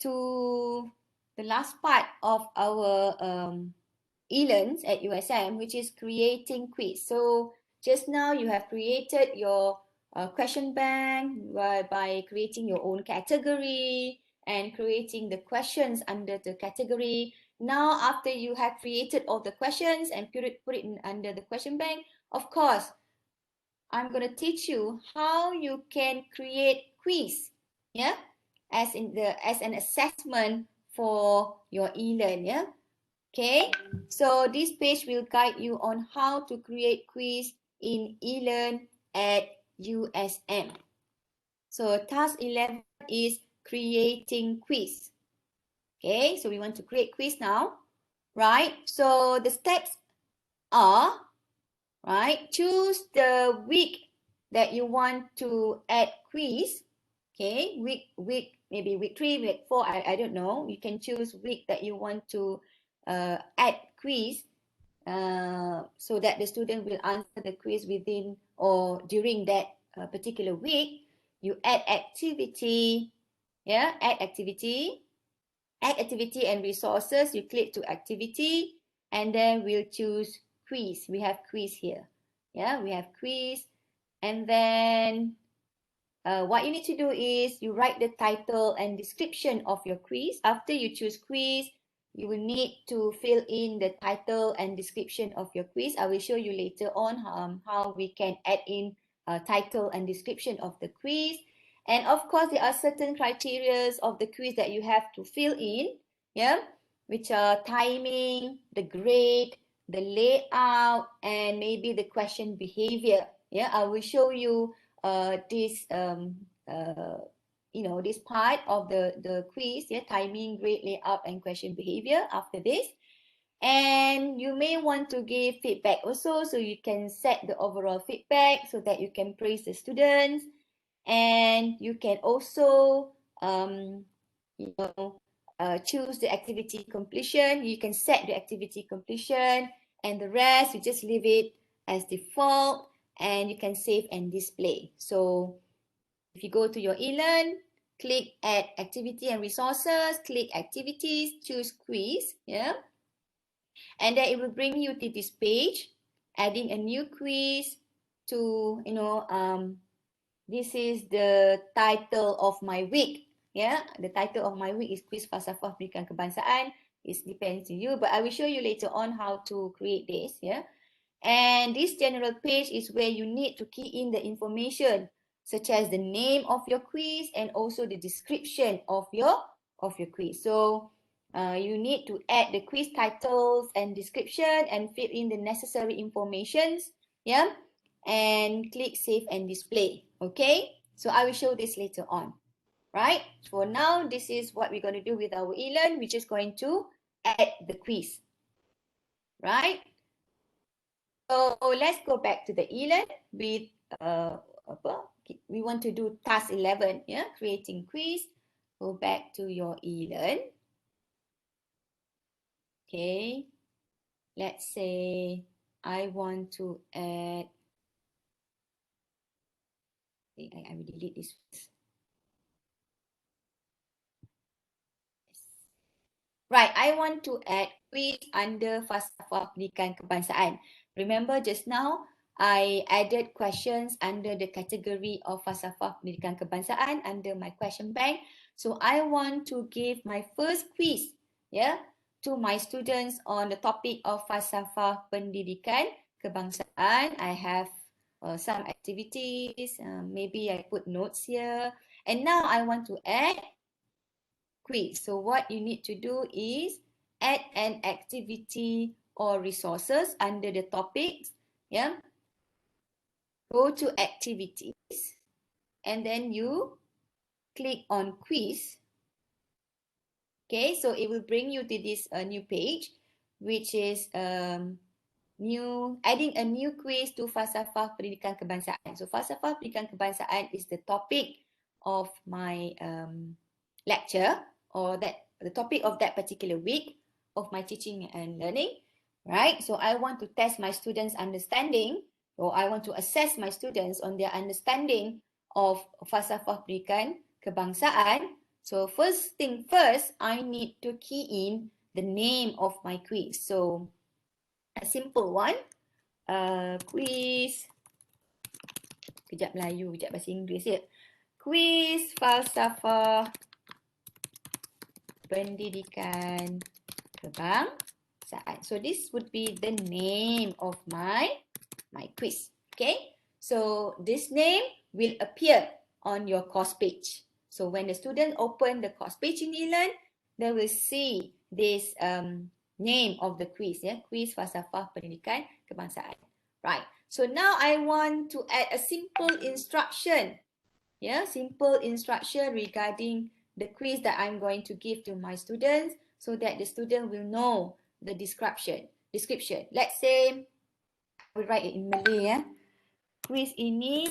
to the last part of our eLearns at USM, which is creating quiz. So just now you have created your question bank by creating your own category and creating the questions under the category. Now, after you have created all the questions and put it in under the question bank, of course, I'm going to teach you how you can create quiz, yeah, as an assessment for your eLearn, yeah. Okay, so this page will guide you on how to create quiz in eLearn at USM. So task 11 is creating quiz. Okay, so we want to create quiz now, right? So the steps are, right, choose the week that you want to add quiz. Okay, maybe week 3, week 4, I don't know. You can choose week that you want to add quiz so that the student will answer the quiz within or during that particular week. You add activity, yeah, add activity and resources. You click to activity and then we'll choose quiz. We have quiz here. Yeah, we have quiz. And then what you need to do is you write the title and description of your quiz. After you choose quiz, you will need to fill in the title and description of your quiz. I will show you later on how we can add in title and description of the quiz. And of course, there are certain criteria of the quiz that you have to fill in, yeah, which are timing, the grade, the layout, and maybe the question behavior. Yeah, I will show you this this part of the quiz, yeah, timing, grade, layout, and question behavior after this. And you may want to give feedback also, so you can set the overall feedback so that you can praise the students. And you can also choose the activity completion. You can set the activity completion, and the rest you just leave it as default, and you can save and display. So if you go to your eLearn, click Add Activity and Resources, click Activities, choose Quiz, yeah, and then it will bring you to this page, adding a new quiz to, this is the title of my week. Yeah, the title of my week is Quiz Falsafah Pendidikan Kebangsaan. It depends on you, but I will show you later on how to create this. Yeah, and this general page is where you need to key in the information such as the name of your quiz and also the description of your quiz. So you need to add the quiz titles and description and fill in the necessary informations. Yeah, and click save and display. Okay, so I will show this later on. Right, for now, this is what we're going to do with our eLearn. We're just going to add the quiz. Right, so let's go back to the eLearn with we want to do task 11, yeah, creating quiz. Go back to your eLearn. Okay, let's say I want to add, I will delete this. Right, I want to add quiz under falsafah pendidikan kebangsaan. Remember just now, I added questions under the category of falsafah pendidikan kebangsaan under my question bank. So I want to give my first quiz, to my students on the topic of falsafah pendidikan kebangsaan. I have some activities, maybe I put notes here. And now I want to add quiz. So what you need to do is add an activity or resources under the topics. Go to activities and then you click on quiz. Okay, so it will bring you to this new page, which is adding a new quiz to falsafah pendidikan kebangsaan. So falsafah pendidikan kebangsaan is the topic of my lecture, or the topic of that particular week of my teaching and learning, right? So I want to test my students' understanding, or I want to assess my students on their understanding of falsafah pendidikan kebangsaan. So first thing first, I need to key in the name of my quiz. So a simple one, quiz, kejap Melayu, kejap bahasa Inggeris ya. Quiz falsafah pendidikan kebangsaan. So this would be the name of my quiz. Okay, so this name will appear on your course page. So when the student open the course page in eLearn, they will see this name of the quiz, quiz falsafah pendidikan kebangsaan. Right. So now I want to add a simple instruction, simple instruction regarding the quiz that I'm going to give to my students, so that the student will know the description. Let's say I will write it in Malay. Quiz ini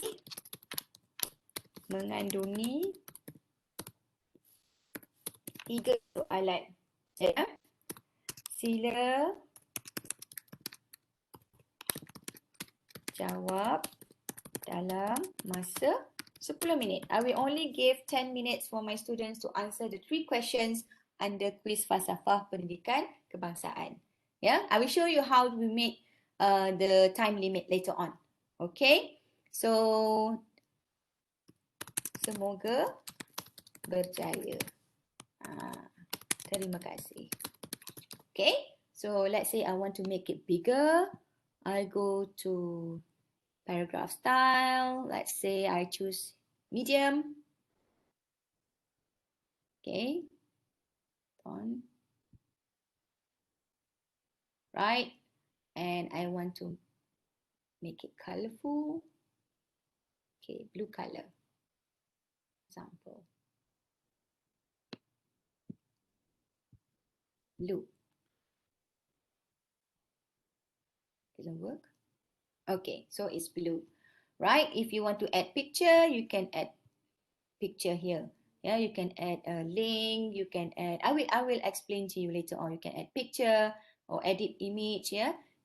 mengandungi 3 soalan. Sila jawab dalam masa 10 minit. I will only give 10 minutes for my students to answer the 3 questions under quiz falsafah pendidikan kebangsaan. I will show you how we make the time limit later on. Okay, so semoga berjaya. Terima kasih. Okay, so let's say I want to make it bigger. I go to paragraph style. Let's say I choose medium. Okay, font. Right, and I want to make it colorful. Okay, blue color. Example. Blue. Doesn't work. Okay, so it's blue. Right, if you want to add picture, you can add picture here. You can add a link, you can add, I will explain to you later on. You can add picture or edit image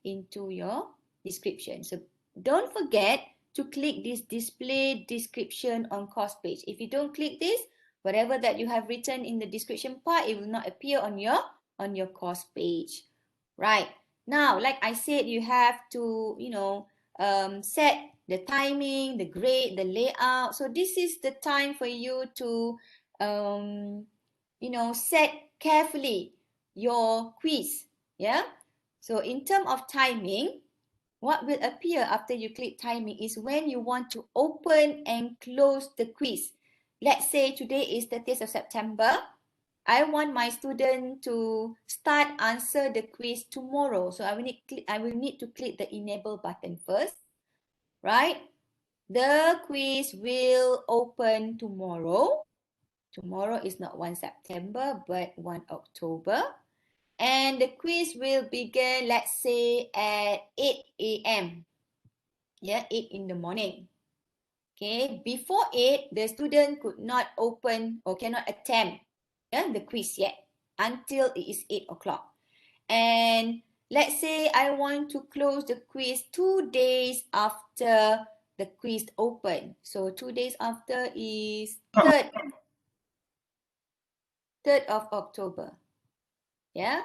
into your description. So don't forget to click this display description on course page. If you don't click this, whatever that you have written in the description part, it will not appear on your course page. Right, now like I said, you have to set the timing, the grade, the layout. So this is the time for you to set carefully your quiz. So in terms of timing, what will appear after you click timing is when you want to open and close the quiz. Let's say today is 30th of September. I want my student to start answer the quiz tomorrow. So I will need to click the enable button first. Right? The quiz will open tomorrow. Tomorrow is not 1 September, but 1 October. And the quiz will begin, let's say, at 8 a.m. 8 in the morning. Okay, before 8, the student could not open or cannot attempt the quiz yet until it is 8 o'clock. And let's say I want to close the quiz 2 days after the quiz open. So 2 days after is 3rd of October. Yeah,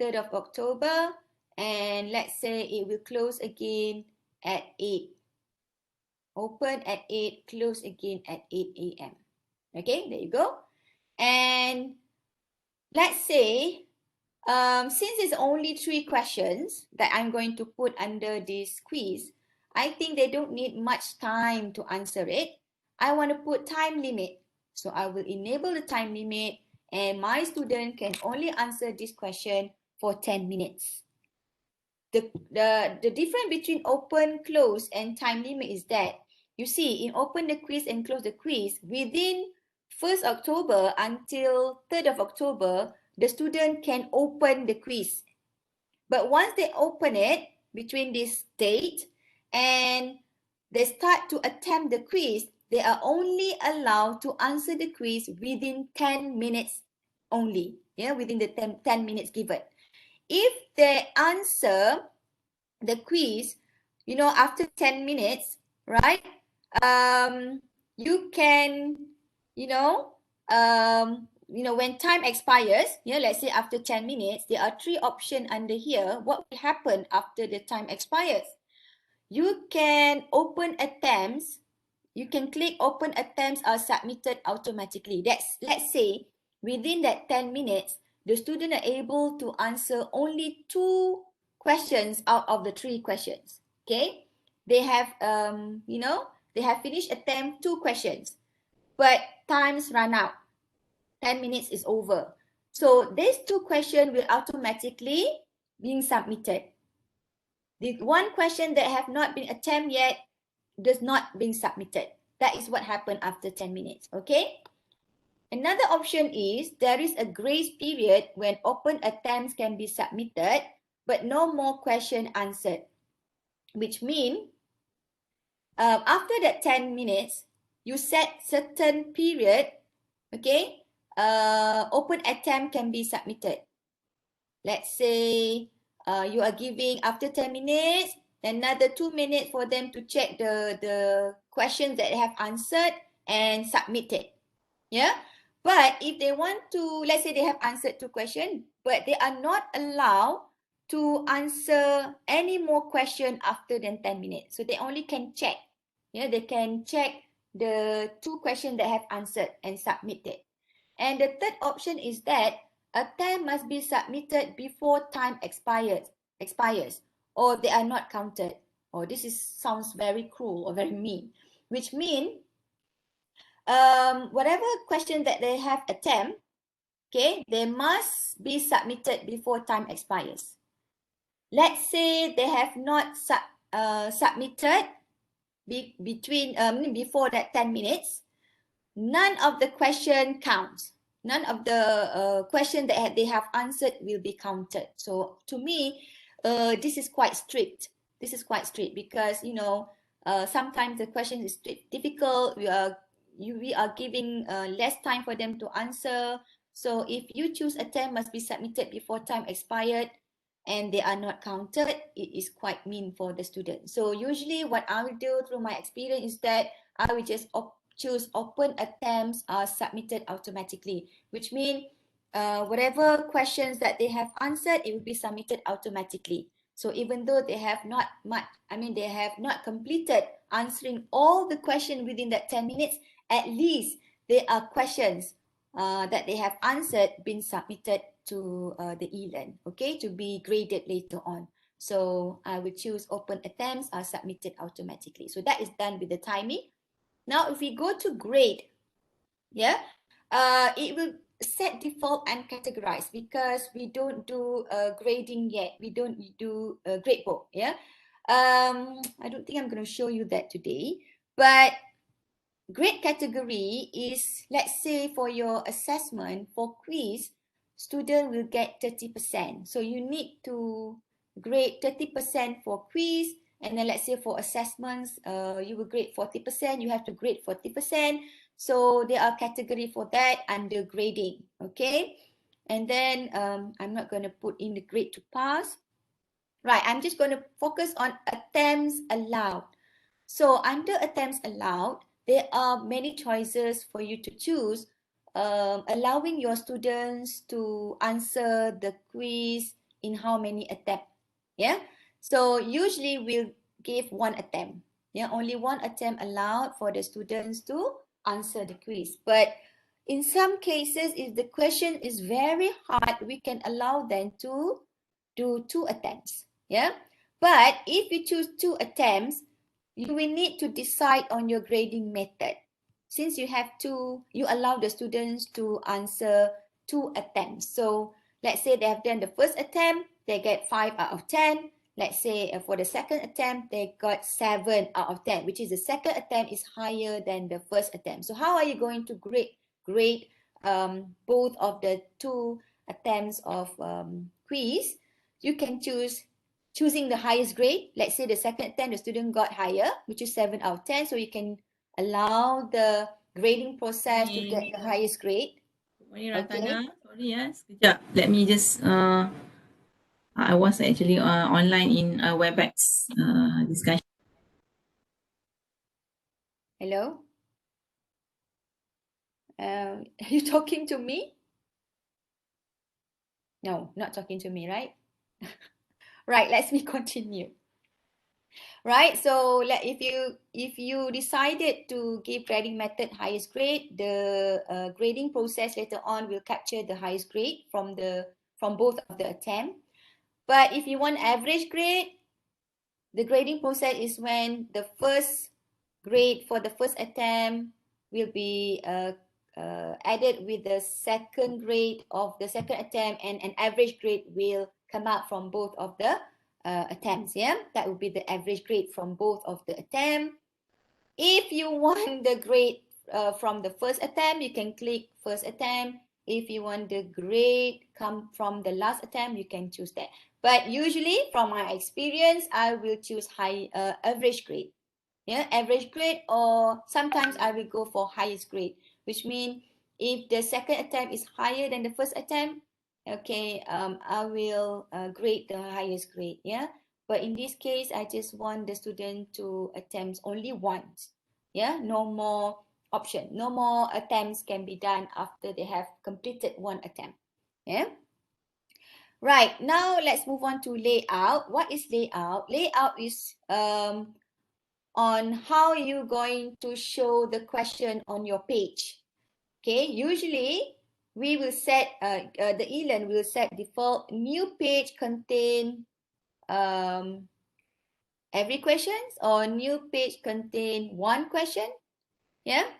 3rd of October, and let's say it will close again at 8. Open at 8, close again at 8 a.m. Okay, there you go. And let's say, since it's only 3 questions that I'm going to put under this quiz, I think they don't need much time to answer it. I want to put time limit. So I will enable the time limit, and my student can only answer this question for 10 minutes. The difference between open, close, and time limit is that, you see, in open the quiz and close the quiz, within 1st October until 3rd of October, the student can open the quiz. But once they open it, between this date and they start to attempt the quiz, they are only allowed to answer the quiz within 10 minutes only, yeah, within the 10 minutes given. If they answer the quiz, you know, after 10 minutes, right? You can, when time expires, let's say after 10 minutes, there are 3 options under here. What will happen after the time expires? You can open attempts. You can click open attempts are submitted automatically. Let's say within that 10 minutes, the student are able to answer only 2 questions out of the 3 questions. Okay, they have they have finished attempt 2 questions, but times run out. 10 minutes is over. So these 2 questions will automatically being submitted. The 1 question that have not been attempted yet does not being submitted. That is what happened after 10 minutes. Okay. Another option is there is a grace period when open attempts can be submitted, but no more question answered, which means after that 10 minutes, you set certain period, okay, open attempt can be submitted. Let's say you are giving after 10 minutes, another 2 minutes for them to check the questions that they have answered and submit it. Yeah. But if they want to, let's say they have answered 2 questions, but they are not allowed to answer any more question after than 10 minutes. So they only can check. Yeah, they can check the 2 questions that have answered and submit it. And the third option is that attempt must be submitted before time expires, or they are not counted. Oh, this sounds very cruel or very mean, which means whatever question that they have attempt, okay, they must be submitted before time expires. Let's say they have not submitted before that 10 minutes, none of the question counts. None of the question that they have answered will be counted. So to me, this is quite strict. This is quite strict because, sometimes the question is difficult. We are giving less time for them to answer. So if you choose attempt must be submitted before time expired and they are not counted, it is quite mean for the student. So usually what I will do through my experience is that I will just choose open attempts are submitted automatically, which means whatever questions that they have answered, it will be submitted automatically. So even though they have not they have not completed answering all the questions within that 10 minutes, at least there are questions that they have answered been submitted to the eLearn, okay, to be graded later on. So I will choose open attempts are submitted automatically. So that is done with the timing. Now, if we go to grade, yeah, it will set default and categorize because we don't do grading yet. We don't do grade book, yeah. I don't think I'm going to show you that today, but grade category is, let's say for your assessment for quiz, student will get 30%. So you need to grade 30% for quiz, and then let's say for assessments, you will grade 40%, you have to grade 40%. So there are category for that under grading, okay? And then I'm not going to put in the grade to pass. Right, I'm just going to focus on attempts allowed. So under attempts allowed, there are many choices for you to choose allowing your students to answer the quiz in how many attempts. Yeah. So usually we'll give one attempt. Yeah, only one attempt allowed for the students to answer the quiz. But in some cases, if the question is very hard, we can allow them to do 2 attempts. Yeah. But if you choose 2 attempts, you will need to decide on your grading method. Since you have you allow the students to answer 2 attempts. So let's say they have done the first attempt, they get 5 out of 10. Let's say for the second attempt, they got 7 out of 10, which is the second attempt is higher than the first attempt. So how are you going to grade both of the 2 attempts of quiz? You can choosing the highest grade. Let's say the second attempt, the student got higher, which is 7 out of 10. So you can allow the grading process to get the highest grade. Sorry, Okay. Ratana. Sorry, sekejap. Let me just, I was actually online in a WebEx discussion. Hello? Are you talking to me? No, not talking to me, right? Right, let's me continue. Right, so if you decided to give grading method highest grade, the grading process later on will capture the highest grade from both of the attempt. But if you want average grade, the grading process is when the first grade for the first attempt will be added with the second grade of the second attempt, and an average grade will come out from both of the attempts. Yeah, that will be the average grade from both of the attempt. If you want the grade from the first attempt, you can click first attempt. If you want the grade come from the last attempt, you can choose that. But usually, from my experience, I will choose average grade. Yeah, average grade, or sometimes I will go for highest grade, which means if the second attempt is higher than the first attempt, okay, I will grade the highest grade. Yeah, but in this case, I just want the student to attempt only once. Yeah, no more option, no more attempts can be done after they have completed one attempt. Yeah. Right, now let's move on to layout. What is layout? Layout is on how you're going to show the question on your page. Okay, usually we will set, the eLearn will set default new page contain every questions, or new page contain one question. Yeah,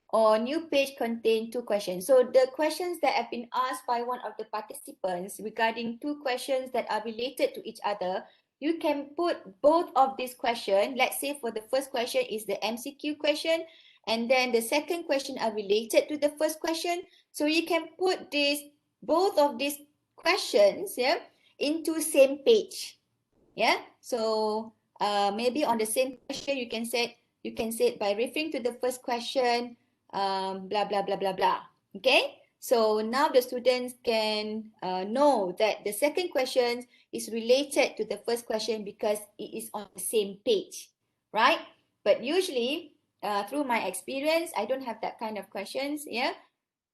or new page contain 2 questions. So the questions that have been asked by one of the participants regarding 2 questions that are related to each other, you can put both of these questions. Let's say for the first question is the MCQ question, and then the second question are related to the first question. So you can put both of these questions, yeah, into same page. Yeah, so maybe on the same question you can say by referring to the first question, blah blah blah blah blah. Okay, so now the students can know that the second question is related to the first question because it is on the same page, right? But usually through my experience, I don't have that kind of questions. Yeah,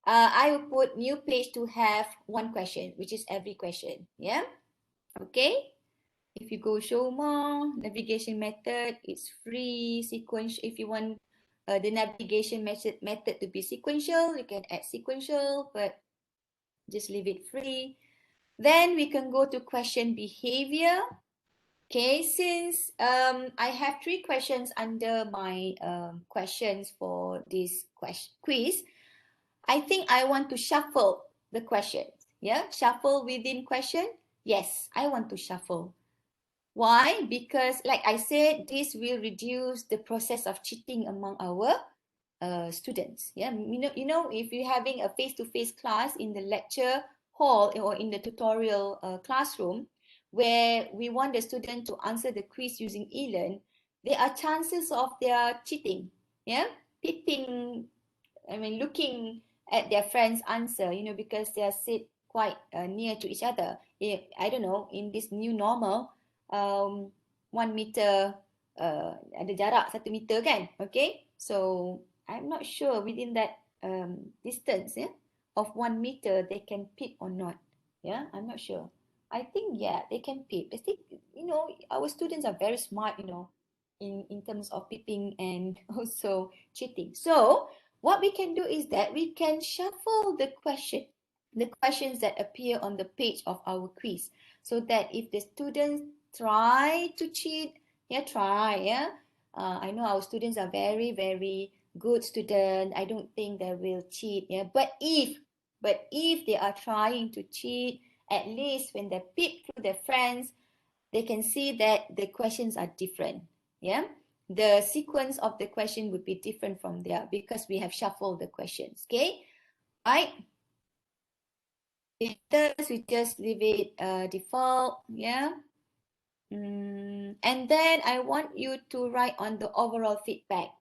I will put new page to have one question, which is every question. Yeah, okay. If you go show more, navigation method, it's free, sequential. If you want the navigation method to be sequential, you can add sequential, but just leave it free. Then we can go to question behavior. Okay, since I have 3 questions under my questions for this quiz, I think I want to shuffle the questions. Yeah, shuffle within question. Yes, I want to shuffle. Why? Because like I said, this will reduce the process of cheating among our students. Yeah, you know, if you're having a face-to-face class in the lecture hall or in the tutorial classroom, where we want the student to answer the quiz using eLearn, there are chances of their cheating. Yeah, peeping, looking at their friend's answer, you know, because they are sit quite near to each other. I don't know, in this new normal, 1 meter, ada jarak 1 meter kan? Okay, so I'm not sure within that distance, yeah, of 1 meter, they can peep or not. Yeah, I'm not sure. I think, yeah, they can peep. I think, our students are very smart, in terms of peeping and also cheating. So what we can do is that we can shuffle the questions that appear on the page of our quiz, so that if the students try to cheat, yeah, try, yeah. I know our students are very, very good student. I don't think they will cheat. Yeah, but if they are trying to cheat, at least when they peep through their friends, they can see that the questions are different. Yeah, the sequence of the question would be different from there because we have shuffled the questions. Okay, right? Filters, we just leave it default. Yeah. And then I want you to write on the overall feedback,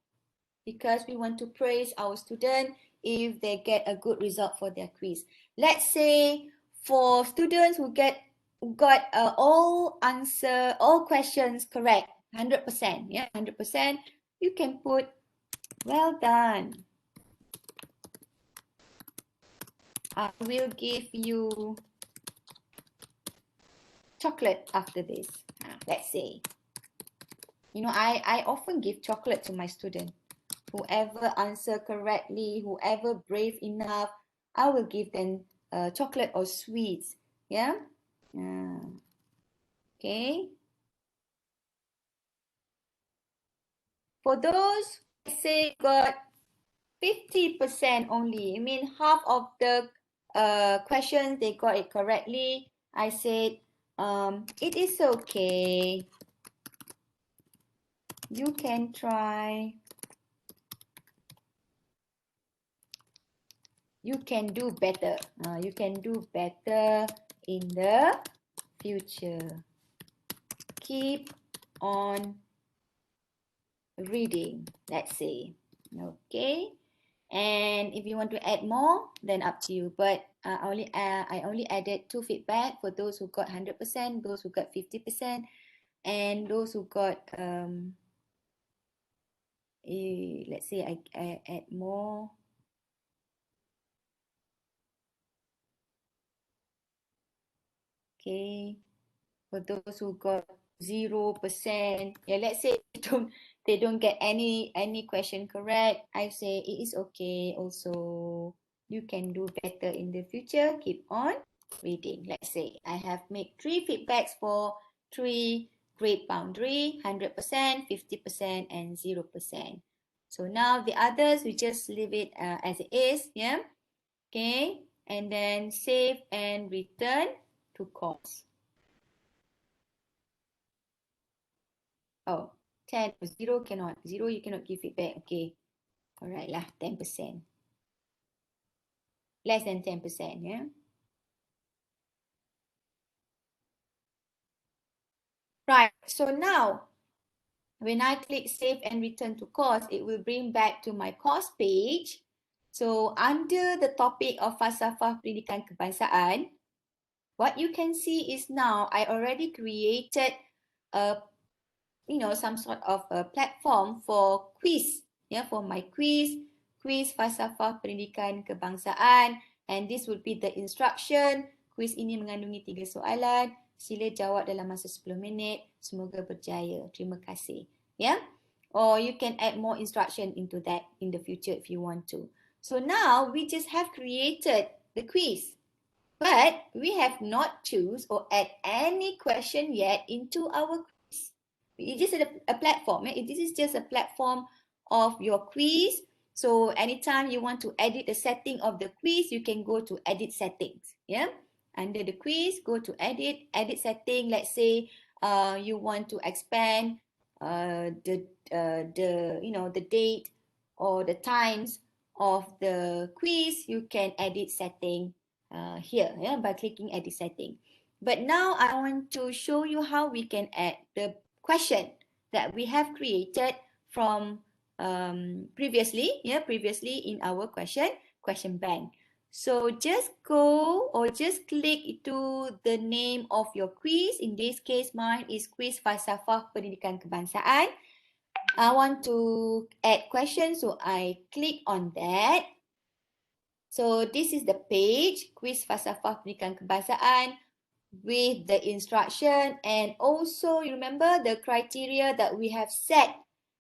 because we want to praise our student if they get a good result for their quiz. Let's say for students who got all questions correct, 100%, yeah, 100%, you can put well done. I will give you chocolate after this. Let's say, I often give chocolate to my student. Whoever answer correctly, whoever brave enough, I will give them chocolate or sweets. Yeah. Okay. For those, let's say, got 50% only. I mean, half of the questions they got it correctly. I said, it is okay. You can try. You can do better. You can do better in the future. Keep on reading, let's say. Okay. And if you want to add more, then up to you. But I only added 2 feedback for those who got 100%, those who got 50%, and those who got let's say I add more. Okay. For those who got 0%, yeah, let's say they don't get any question correct, I say it is okay also. You can do better in the future. Keep on reading. Let's say I have made 3 feedbacks for 3 grade boundary: 100%, 50%, and 0%. So now the others, we just leave it as it is. Yeah. Okay. And then save and return to course. Oh, 10, 0 cannot. 0 you cannot give feedback. Okay. Alright lah, 10%. Less than 10%, yeah. Right, so now, when I click save and return to course, it will bring back to my course page. So under the topic of Falsafah Pendidikan Kebangsaan, what you can see is now I already created a some sort of a platform for quiz, yeah, for my quiz Falsafah Pendidikan Kebangsaan, and this would be the instruction. Quiz ini mengandungi 3 soalan, sila jawab dalam masa 10 minit, semoga berjaya, terima kasih, yeah. Or you can add more instruction into that in the future if you want to. So now we just have created the quiz, but we have not choose or add any question yet into our quiz. It is a platform. This is just a platform of your quiz. So anytime you want to edit the setting of the quiz, you can go to edit settings. Yeah. Under the quiz, go to edit setting. Let's say you want to expand the date or the times of the quiz. You can edit setting here, yeah, by clicking edit setting. But now I want to show you how we can add the question that we have created from previously in our question bank. So just go or just click to the name of your quiz. In this case, mine is Quiz Falsafah Pendidikan Kebangsaan. I want to add questions, so I click on that. So this is the page, Quiz Falsafah Pendidikan Kebangsaan, with the instruction, and also you remember the criteria that we have set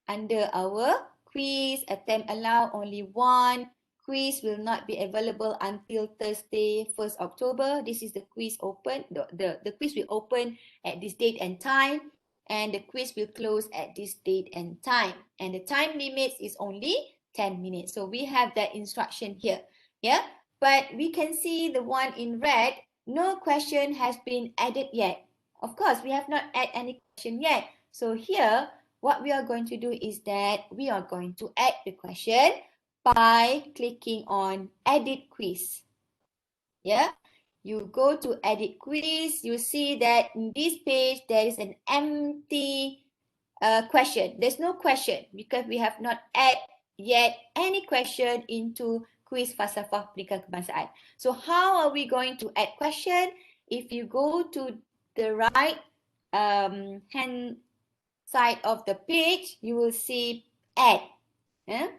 under our quiz. Attempt allowed only one. Quiz will not be available until Thursday, 1st October. This is the quiz open. The quiz will open at this date and time, and the quiz will close at this date and time. And the time limit is only 10 minutes. So we have that instruction here. Yeah, but we can see the one in red. No question has been added yet. Of course, we have not added any question yet. So here, what we are going to do is that we are going to add the question by clicking on Edit Quiz. Yeah, you go to Edit Quiz. You see that in this page, there is an empty question. There's no question because we have not added yet any question into Quiz Falsafah Pendidikan Kebangsaan. So how are we going to add question? If you go to the right hand side of the page, you will see add. Yeah?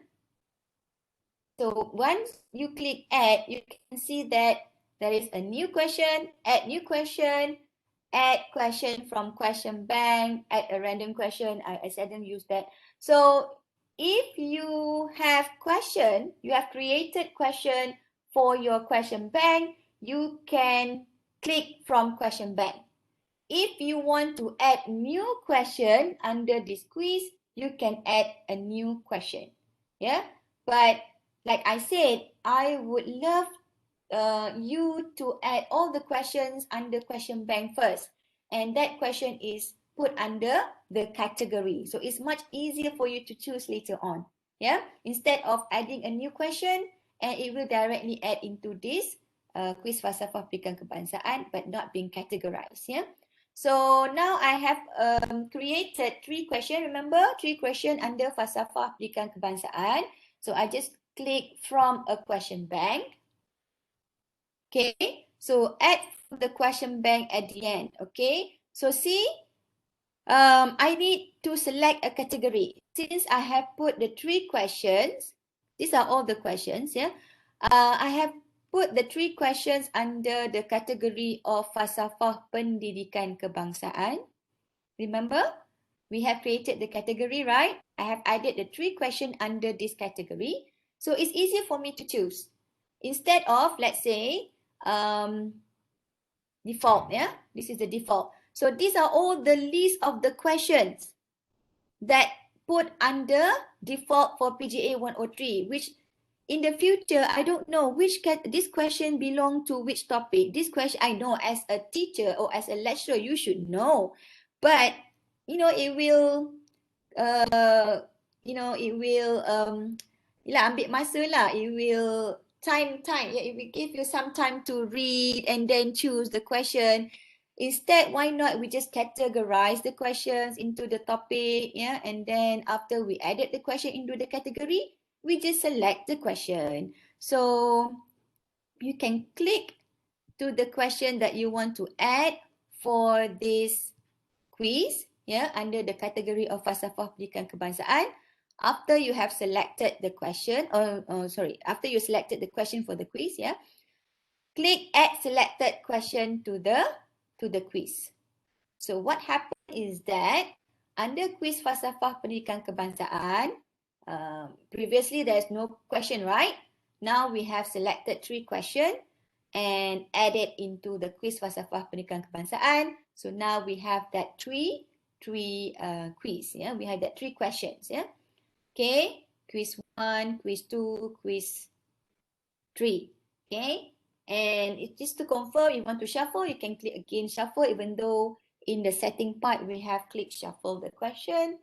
So once you click add, you can see that there is a new question, add new question, add question from question bank, add a random question. I seldom use that. So if you have question, you have created question for your question bank, you can click from question bank. If you want to add new question under this quiz, you can add a new question. Yeah, but like I said, I would love you to add all the questions under question bank first. And that question is put under the category. So it's much easier for you to choose later on. Yeah, instead of adding a new question, and it will directly add into this quiz falsafah pendidikan kebangsaan, but not being categorized. Yeah. So now I have created 3 questions. Remember, 3 questions under falsafah pendidikan kebangsaan. So I just click from a question bank. Okay, so add the question bank at the end. Okay, so see, I need to select a category. Since I have put the 3 questions, these are all the questions. Yeah, I have put the 3 questions under the category of falsafah pendidikan kebangsaan. Remember, we have created the category, right? I have added the 3 questions under this category. So it's easier for me to choose. Instead of, let's say, default, yeah? This is the default. So these are all the list of the questions that put under default for PGA 103, which in the future, I don't know which this question belong to which topic. This question, I know as a teacher or as a lecturer, you should know. But, you know, it will, ambil masa lah. It will, time, yeah, it will give you some time to read and then choose the question. Instead, why not we just categorize the questions into the topic, yeah? And then after we added the question into the category, we just select the question. So you can click to the question that you want to add for this quiz, yeah, under the category of falsafah pendidikan kebangsaan. After you have selected the question, after you selected the question for the quiz, yeah, click add selected question to the quiz. So what happened is that under quiz falsafah pendidikan kebangsaan, previously there's no question, right? Now we have selected 3 questions and added into the quiz falsafah pendidikan kebangsaan. So now we have that three quiz. Yeah, we have that 3 questions. Yeah, okay. Quiz 1, quiz 2, quiz 3. Okay, and it's just to confirm, you want to shuffle, you can click again shuffle, even though in the setting part we have click shuffle the question.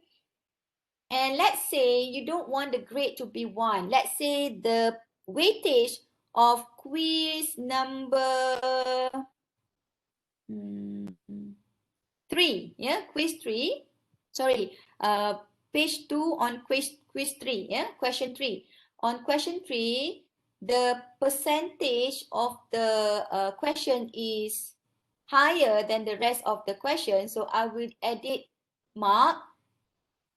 And let's say you don't want the grade to be 1. Let's say the weightage of quiz number 3, yeah, quiz 3. Sorry, page 2 on quiz 3, yeah, question 3. On question 3, the percentage of the question is higher than the rest of the question. So I will edit mark.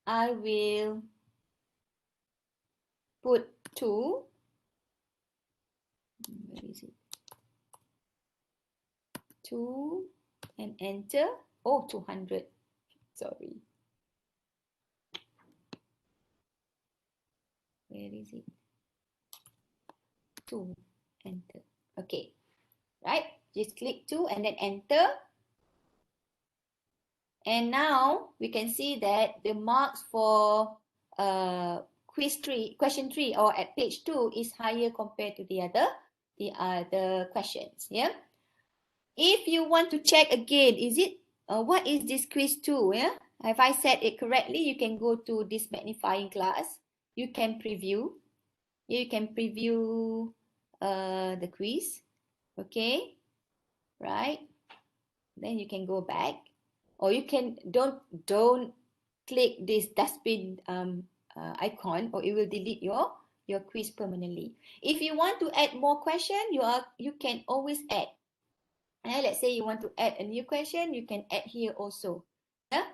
I will put 2. Where is it? 2 and enter. Oh, 200. Sorry. Where is it? 2, enter. Okay, right? Just click 2 and then enter. And now we can see that the marks for question 3 or at page 2 is higher compared to the other questions. Yeah. If you want to check again, what is this quiz 2? Yeah. Have I said it correctly? You can go to this magnifying glass. You can preview. You can preview the quiz. Okay. Right. Then you can go back. Or you can don't click this dustbin icon, or it will delete your quiz permanently. If you want to add more question, you can always add. Let's say you want to add a new question, you can add here also. Yeah?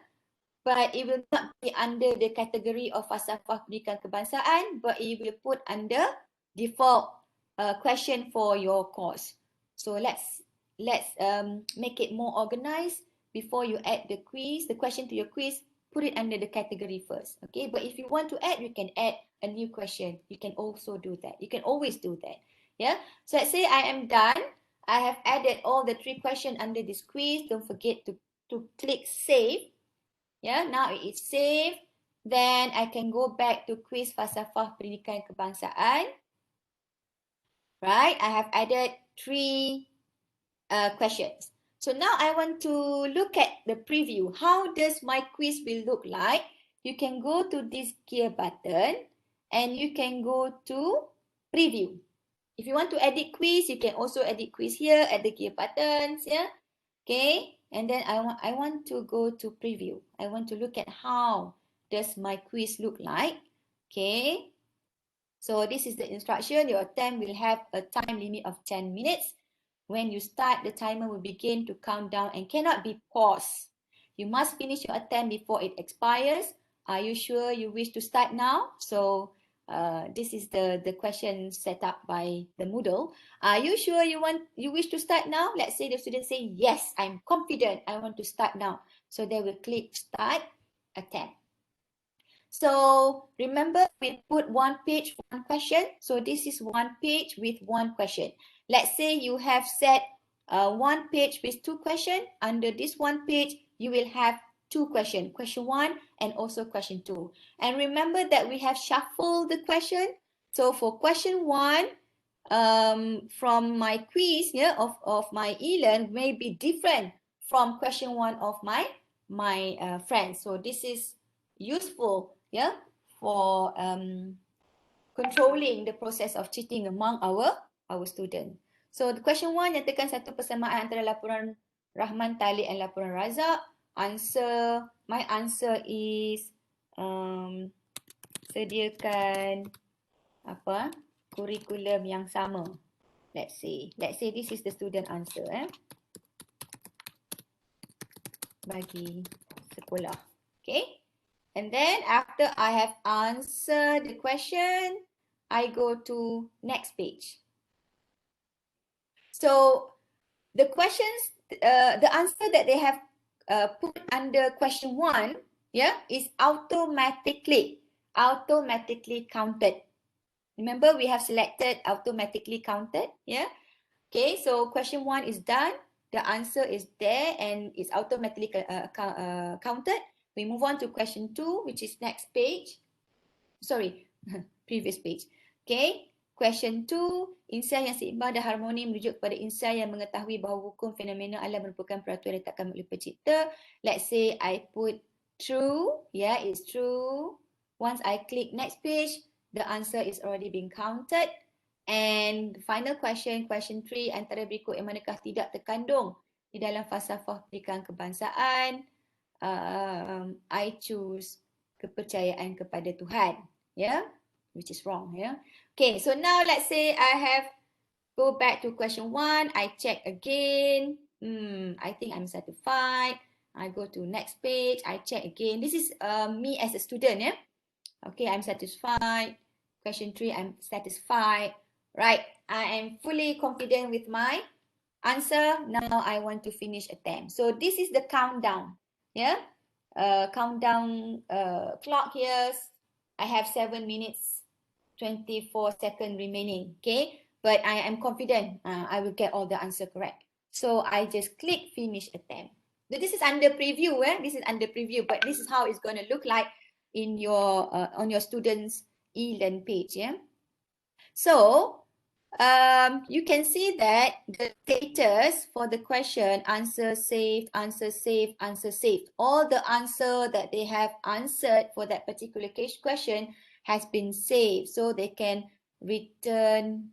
But it will not be under the category of falsafah pendidikan kebangsaan, but it will put under default question for your course. So let's make it more organized. Before you add the question to your quiz, put it under the category first. Okay, but if you want to add, you can add a new question. You can also do that. You can always do that. Yeah. So let's say I am done. I have added all the 3 questions under this quiz. Don't forget to click save. Yeah, now it is saved. Then I can go back to quiz falsafah pendidikan kebangsaan. Right, I have added 3 questions. So now I want to look at the preview. How does my quiz will look like? You can go to this gear button and you can go to preview. If you want to edit quiz, you can also edit quiz here at the gear buttons. Yeah. Okay. And then I want to go to preview. I want to look at how does my quiz look like. Okay. So this is the instruction. Your attempt will have a time limit of 10 minutes. When you start, the timer will begin to count down and cannot be paused. You must finish your attempt before it expires. Are you sure you wish to start now? So this is the question set up by the Moodle. Are you sure you wish to start now? Let's say the student say, yes, I'm confident. I want to start now. So they will click start attempt. So remember, we put 1 page, 1 question. So this is 1 page with 1 question. Let's say you have set 1 page with 2 questions. Under this 1 page, you will have 2 questions. Question 1 and also question 2. And remember that we have shuffled the question. So for question 1, from my quiz, yeah, of my eLearn may be different from question 1 of my friends. So this is useful, yeah, for controlling the process of cheating among our student. So the question 1, nyatakan satu persamaan antara laporan Rahman Talib dan laporan Razak. My answer is sediakan kurikulum yang sama. Let's say this is the student answer bagi sekolah. Okay. And then after I have answered the question, I go to next page. So the questions, the answer that they have put under question 1, yeah, is automatically counted. Remember, we have selected automatically counted, yeah. Okay, so question 1 is done. The answer is there and it's automatically counted. We move on to question 2, which is next page. Sorry, previous page. Okay, question 2. Insan yang seimbang dan harmoni merujuk kepada insan yang mengetahui bahawa hukum fenomena alam merupakan peraturan yang ditetapkan oleh pencipta. Let's say I put true. Yeah, it's true. Once I click next page, the answer is already being counted. And the final question, question 3, antara berikut yang manakah tidak terkandung di dalam falsafah pendidikan kebangsaan? I choose kepercayaan kepada Tuhan, yeah, which is wrong, yeah. Okay, so now let's say I have go back to question 1. I check again. I think I'm satisfied. I go to next page. I check again. This is me as a student, yeah. Okay, I'm satisfied. Question 3, I'm satisfied. Right. I am fully confident with my answer. Now I want to finish attempt. So this is the countdown. Yeah. Countdown clock here. I have 7 minutes 24 seconds remaining. Okay. But I am confident I will get all the answer correct. So I just click finish attempt. So this is under preview. This is under preview, but this is how it's going to look like in your on your students' eLearn page. Yeah. So you can see that the status for the question, answer saved, answer saved, answer saved. All the answer that they have answered for that particular question has been saved. So they can return,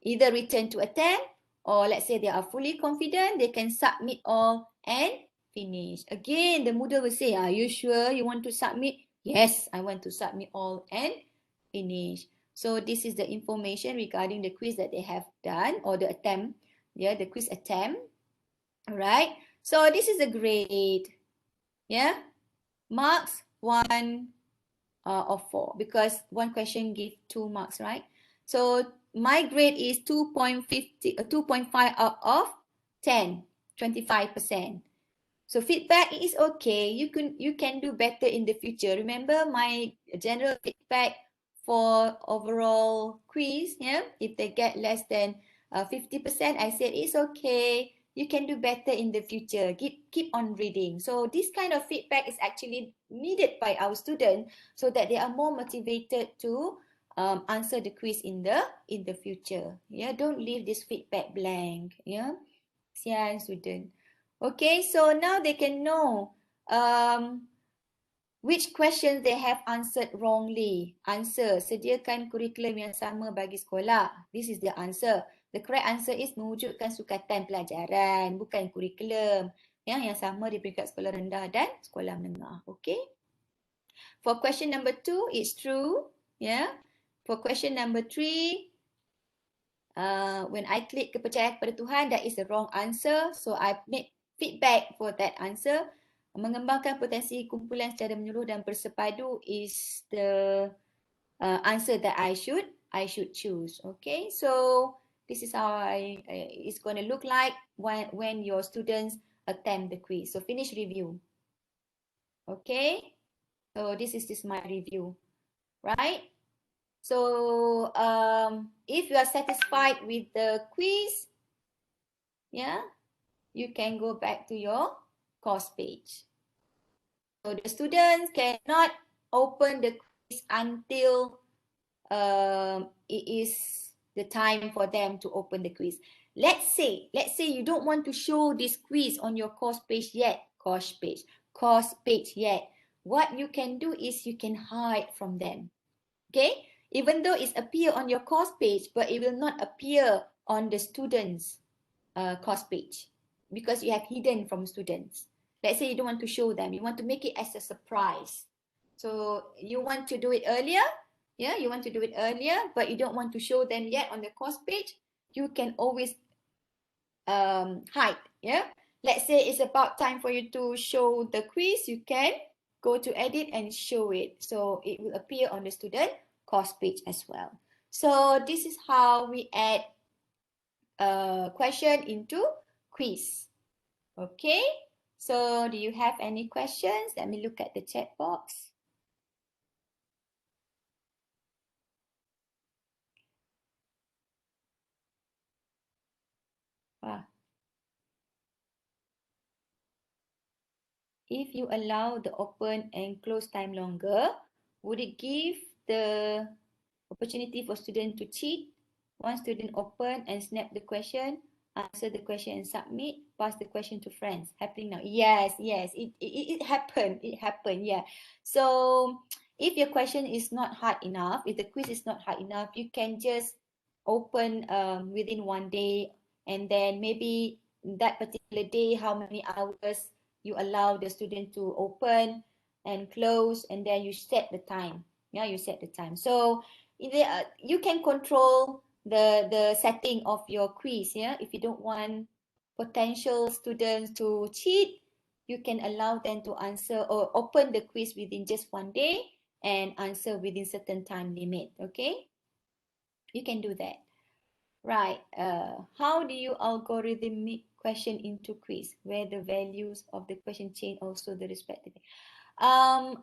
either return to attempt, or let's say they are fully confident, they can submit all and finish. Again, the Moodle will say, are you sure you want to submit? Yes, I want to submit all and finish. So this is the information regarding the quiz that they have done, or the attempt. Yeah, the quiz attempt. All right. So this is a grade. Yeah. Marks 1 of 4, because one question give 2 marks, right? So my grade is 2.5 out of 10, 25%. So feedback is okay. You can do better in the future. Remember my general feedback for overall quiz. Yeah, if they get less than 50%, I said it's okay. You can do better in the future. Keep on reading. So this kind of feedback is actually needed by our students so that they are more motivated to answer the quiz in the future. Yeah, don't leave this feedback blank. Yeah, sian student. Okay, so now they can know which questions they have answered wrongly. Answer, sediakan kurikulum yang sama bagi sekolah. This is the answer. The correct answer is mewujudkan sukatan pelajaran, bukan kurikulum. Yang sama di peringkat sekolah rendah dan sekolah menengah. Okay. For question number 2, it's true. Yeah. For question number 3, when I click kepercayaan kepada Tuhan, that is the wrong answer. So I make feedback for that answer. Mengembangkan potensi kumpulan secara menyeluruh dan bersepadu is the answer that I should choose. Okay, so this is how it's going to look like when your students attempt the quiz. So finish review. Okay, so this is my review, right? So if you are satisfied with the quiz, yeah, you can go back to your course page. So the students cannot open the quiz until it is the time for them to open the quiz. Let's say you don't want to show this quiz on your course page yet. Course page yet. What you can do is you can hide from them. Okay? Even though it's appear on your course page, but it will not appear on the students' course page because you have hidden from students. Let's say you don't want to show them. You want to make it as a surprise. So you want to do it earlier. Yeah, you want to do it earlier, but you don't want to show them yet on the course page. You can always hide. Yeah. Let's say it's about time for you to show the quiz. You can go to edit and show it. So it will appear on the student course page as well. So this is how we add a question into quiz. Okay. So do you have any questions? Let me look at the chat box. If you allow the open and close time longer, would it give the opportunity for students to cheat? One student open and snap the question, answer the question and submit, pass the question to friends. Happening now. Yes, it happened. It happened, yeah. So if your question is not hard enough, if the quiz is not hard enough, you can just open within 1 day, and then maybe that particular day, how many hours you allow the student to open and close, and then you set the time. Yeah, you set the time. So you can control the setting of your quiz. Yeah, if you don't want potential students to cheat, you can allow them to answer or open the quiz within just 1 day and answer within certain time limit. Okay, you can do that. Right. How do you algorithmic question into quiz where the values of the question change also the respective? I'm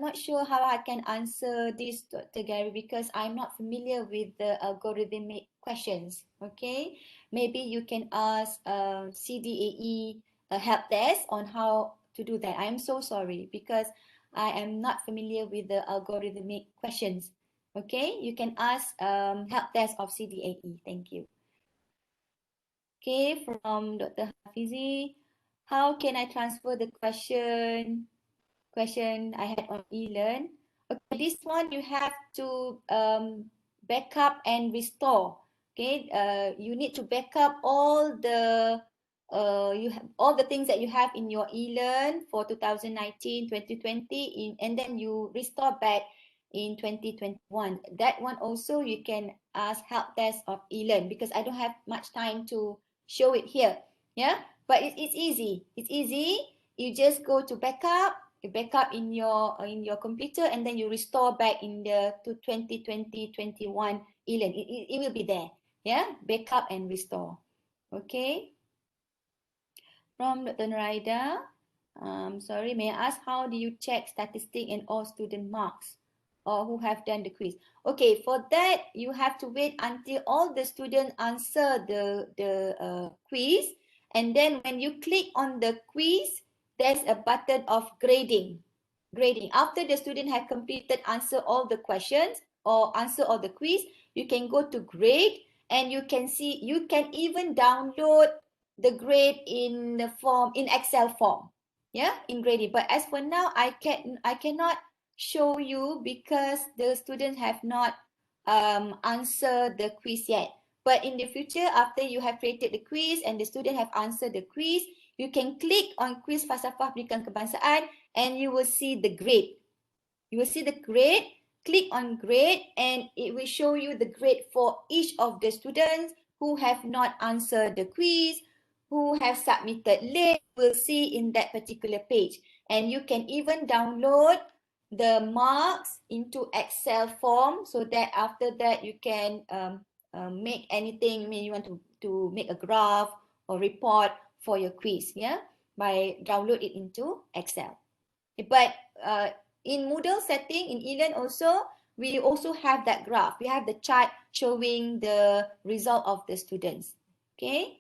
not sure how I can answer this, Dr. Gary, because I'm not familiar with the algorithmic questions. Okay, maybe you can ask CDAE a help desk on how to do that. I'm so sorry because I am not familiar with the algorithmic questions. Okay, you can ask help desk of CDAE. Thank you. Okay, from Dr. Hafizi, how can I transfer the question I had on eLearn? Okay, this one you have to backup and restore. Okay, you need to backup all the you have all the things that you have in your eLearn for 2019, 2020 and then you restore back in 2021. That one also you can ask help desk of eLearn because I don't have much time to show it here. Yeah, but it's easy. It's easy. You just go to backup, you backup in your computer and then you restore back in the to 2020 21 eLearn. It will be there. Yeah, backup and restore. Okay. From Dr. Nuraida, sorry, may I ask how do you check statistic and all student marks or who have done the quiz? Okay, for that you have to wait until all the students answer the quiz, and then when you click on the quiz, there's a button of grading. Grading. After the student have completed answer all the questions or answer all the quiz, you can go to grade and you can see you can even download the grade in the form in Excel form, yeah, in grading. But as for now, I cannot show you because the students have not answered the quiz yet. But in the future, after you have created the quiz and the student have answered the quiz, you can click on quiz falsafah pendidikan kebangsaan and you will see the grade. You will see the grade. Click on grade and it will show you the grade for each of the students who have not answered the quiz, who have submitted late. Will see in that particular page. And you can even download the marks into Excel form so that after that you can make anything. I mean, you want to make a graph or report for your quiz, yeah, by download it into Excel. But in Moodle setting, in eLearn also, we also have that graph. We have the chart showing the result of the students. Okay.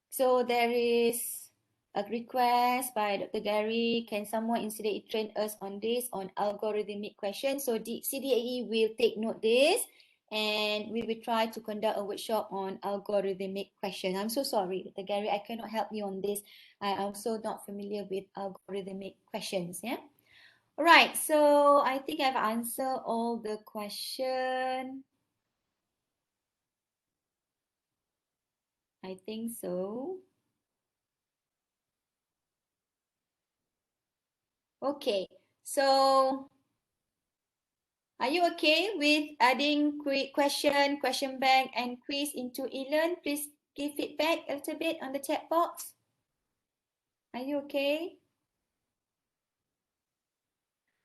So there is a request by Dr. Gary. Can someone instead train us on this, on algorithmic questions? So the CDAE will take note this and we will try to conduct a workshop on algorithmic questions. I'm so sorry, Dr. Gary, I cannot help you on this. I am also not familiar with algorithmic questions. Yeah. All right. So I think I've answered all the questions. I think so. Okay. So are you okay with adding question bank and quiz into eLearn? Please give feedback a little bit on the chat box. Are you okay?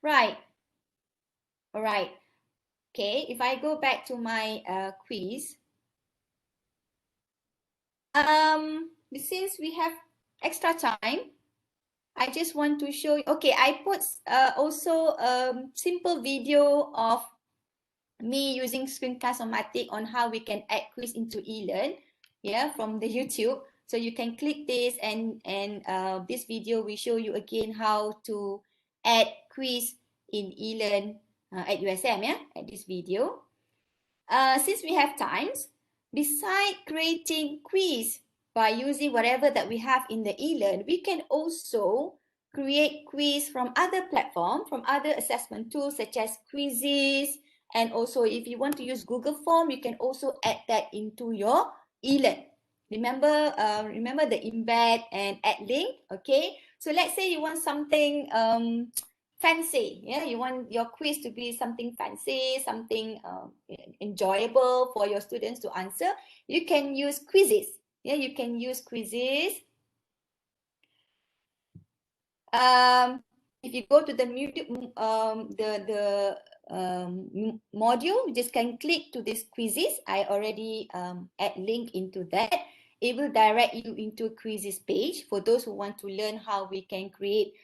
Right. All right. Okay, if I go back to my quiz, since we have extra time, I just want to show you. Okay, I put also simple video of me using Screencast-O-Matic on how we can add quiz into eLearn, yeah, from the YouTube. So you can click this and this video will show you again how to add quiz in eLearn at USM, yeah, at this video. Since we have times, beside creating quiz by using whatever that we have in the eLearn, we can also create quiz from other platforms, from other assessment tools such as Quizizz, and also if you want to use Google Form, you can also add that into your eLearn. Remember the embed and add link, okay? So let's say you want something fancy, yeah, you want your quiz to be something fancy, something enjoyable for your students to answer, you can use Quizizz. Yeah, you can use Quizizz. If you go to the module, you just can click to this Quizizz. I already add link into that. It will direct you into Quizizz page for those who want to learn how we can create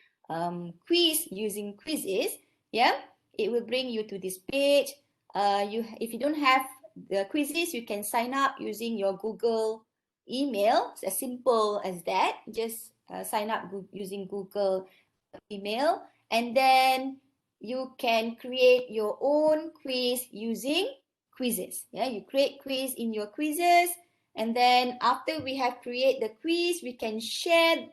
quiz using Quizizz. Yeah, it will bring you to this page. If you don't have the Quizizz, you can sign up using your Google email. It's as simple as that. Just sign up using Google email, and then you can create your own quiz using Quizizz. Yeah, you create quiz in your Quizizz, and then after we have created the quiz, we can share.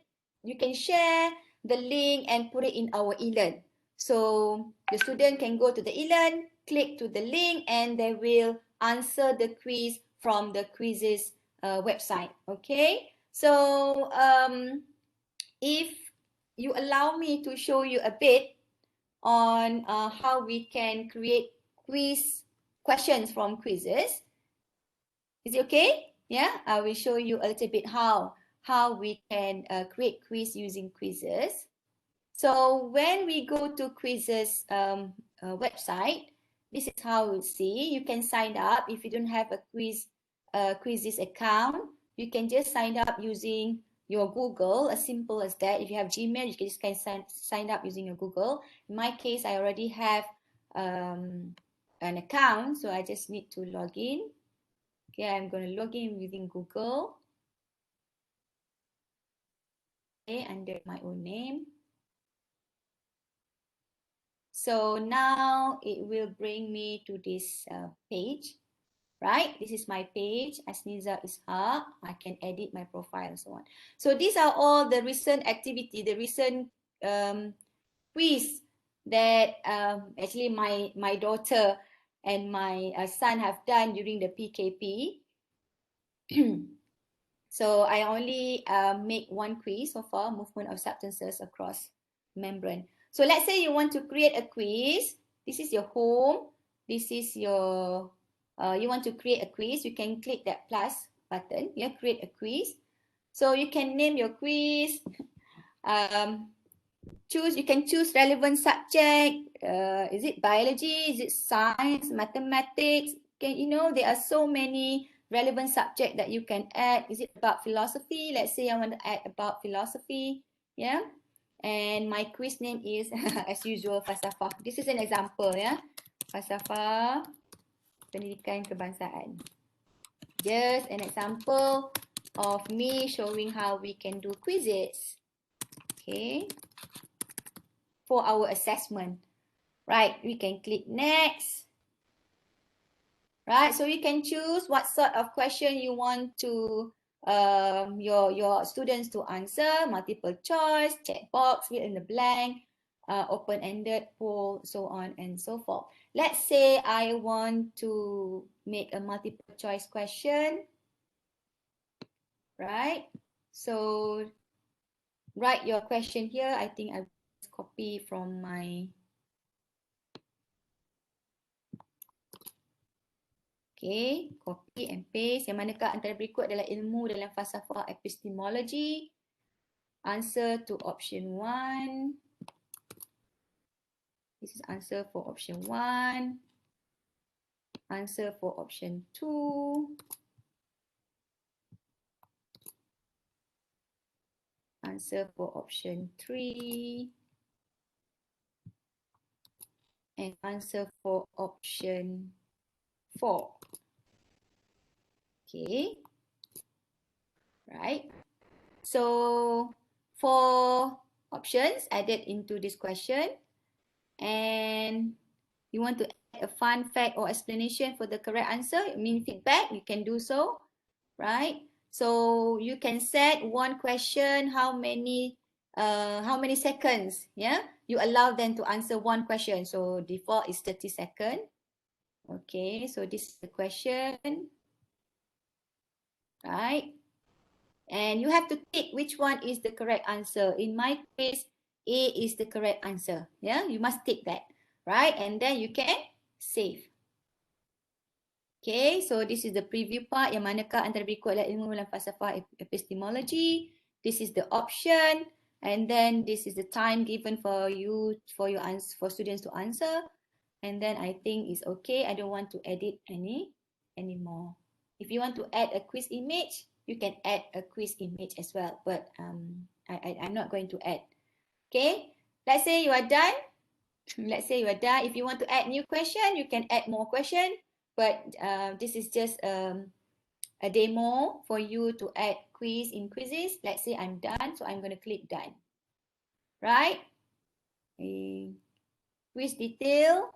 You can share the link and put it in our eLearn. So the student can go to the eLearn, click to the link, and they will answer the quiz from the Quizizz website. Okay, so if you allow me to show you a bit on how we can create quiz questions from Quizizz. Is it okay? Yeah, I will show you a little bit how we can create quiz using Quizizz. So when we go to Quizizz website, this is how we'll see. You can sign up. If you don't have a Quizizz account, you can just sign up using your Google, as simple as that. If you have Gmail, you can just sign up using your Google. In my case, I already have an account, so I just need to log in. Okay, I'm going to log in using Google. Okay, under my own name. So now it will bring me to this page, right? This is my page, Asniza Ishak. I can edit my profile and so on. So these are all the recent activity, the recent quiz that actually my daughter and my son have done during the PKP. So I only make one quiz so far, movement of substances across membrane. So let's say you want to create a quiz. This is your home. This is your, you want to create a quiz. You can click that plus button. Yeah, create a quiz. So you can name your quiz. You can choose relevant subject. Is it biology? Is it science, mathematics? There are so many relevant subject that you can add. Is it about philosophy? Let's say I want to add about philosophy. Yeah. And my quiz name is, as usual, falsafah. This is an example, yeah. Falsafah, Pendidikan Kebangsaan. Just an example of me showing how we can do quizzes. Okay. For our assessment. Right, we can click next. Right, so you can choose what sort of question you want to your students to answer, multiple choice, checkbox, fill in the blank, open-ended, poll, so on and so forth. Let's say I want to make a multiple choice question. Right, so write your question here. I think I will copy from my Okay, copy and paste. Yang manakah antara berikut adalah ilmu dalam falsafah epistemology? Answer to option 1. This is answer for option 1. Answer for option 2. Answer for option 3. And answer for option 4. Okay. Right. So, 4 options added into this question. And you want to add a fun fact or explanation for the correct answer, feedback, you can do so, right? So you can set one question, how many seconds, yeah? You allow them to answer one question. So default is 30 seconds. Okay, so this is the question, right? And you have to tick which one is the correct answer. In my case, A is the correct answer. Yeah, you must tick that, right? And then you can save. Okay, so this is the preview part. Yang manakah antara berikut adalah ilmu dalam falsafah epistemology. This is the option, and then this is the time given for students to answer. And then I think it's okay. I don't want to edit anymore. If you want to add a quiz image, you can add a quiz image as well. But I'm not going to add. Okay. Let's say you are done. Let's say you are done. If you want to add new question, you can add more question. But this is just a demo for you to add quiz in Quizizz. Let's say I'm done. So I'm going to click done. Right. Quiz detail.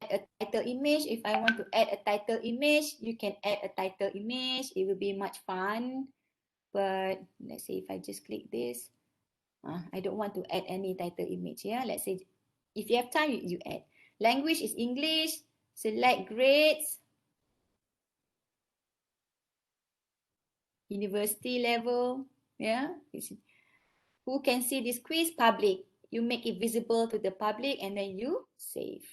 Add a title image. If I want to add a title image, you can add a title image. It will be much fun. But let's say if I just click this, I don't want to add any title image. Yeah, let's say if you have time, you add. Language is English. Select grades. University level. Yeah. Who can see this quiz? Public. You make it visible to the public and then you save.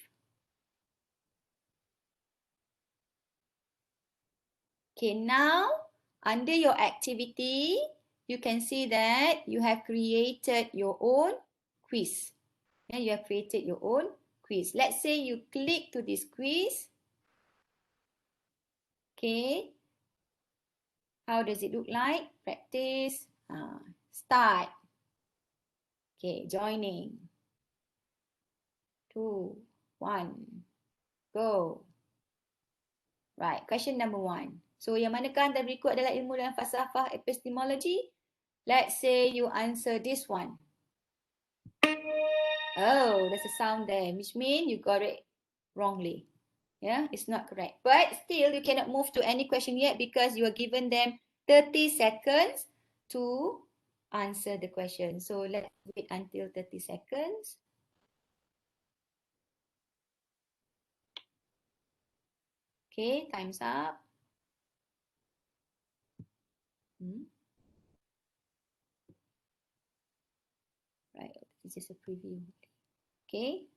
Okay, now under your activity, you can see that you have created your own quiz. Yeah, you have created your own quiz. Let's say you click to this quiz. Okay. How does it look like? Practice. Start. Okay, joining. 2, 1, go. Right, question number 1. So, yang manakah antara berikut adalah ilmu dan falsafah epistemology? Let's say you answer this one. Oh, there's a sound there, which means you got it wrongly. Yeah, it's not correct. But still, you cannot move to any question yet because you are given them 30 seconds to answer the question. So let's wait until 30 seconds. Okay, time's up. Right, this is a preview. Okay.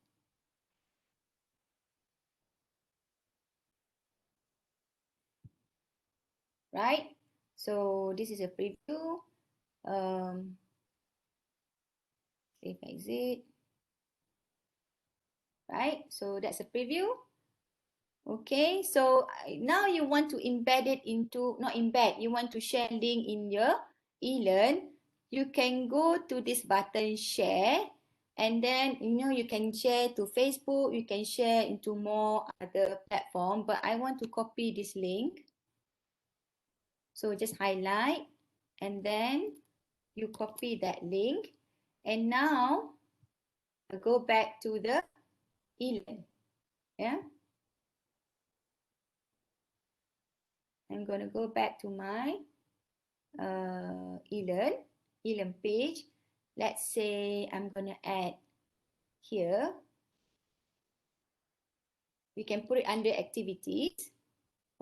Right, so this is a preview. Save exit. Right, so that's a preview. Okay, so now you want to embed it into, not embed, you want to share link in your eLearn. You can go to this button share, and then you can share to Facebook, you can share into more other platform, but I want to copy this link. So just highlight, and then you copy that link, and now I go back to the eLearn. Yeah. I'm going to go back to my eLearn page. Let's say I'm going to add here. We can put it under activities,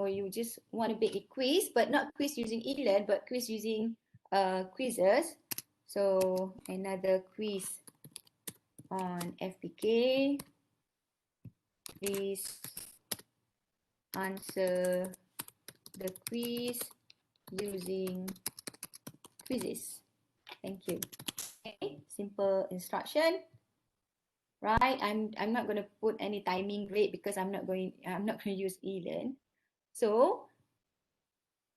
or you just want to make a quiz, but not quiz using eLearn, but quiz using Quizizz. So another quiz on FPK. Please answer the quiz using Quizizz. Thank you. Okay, simple instruction. Right, I'm not going to put any timing rate because I'm not going to use eLearn. So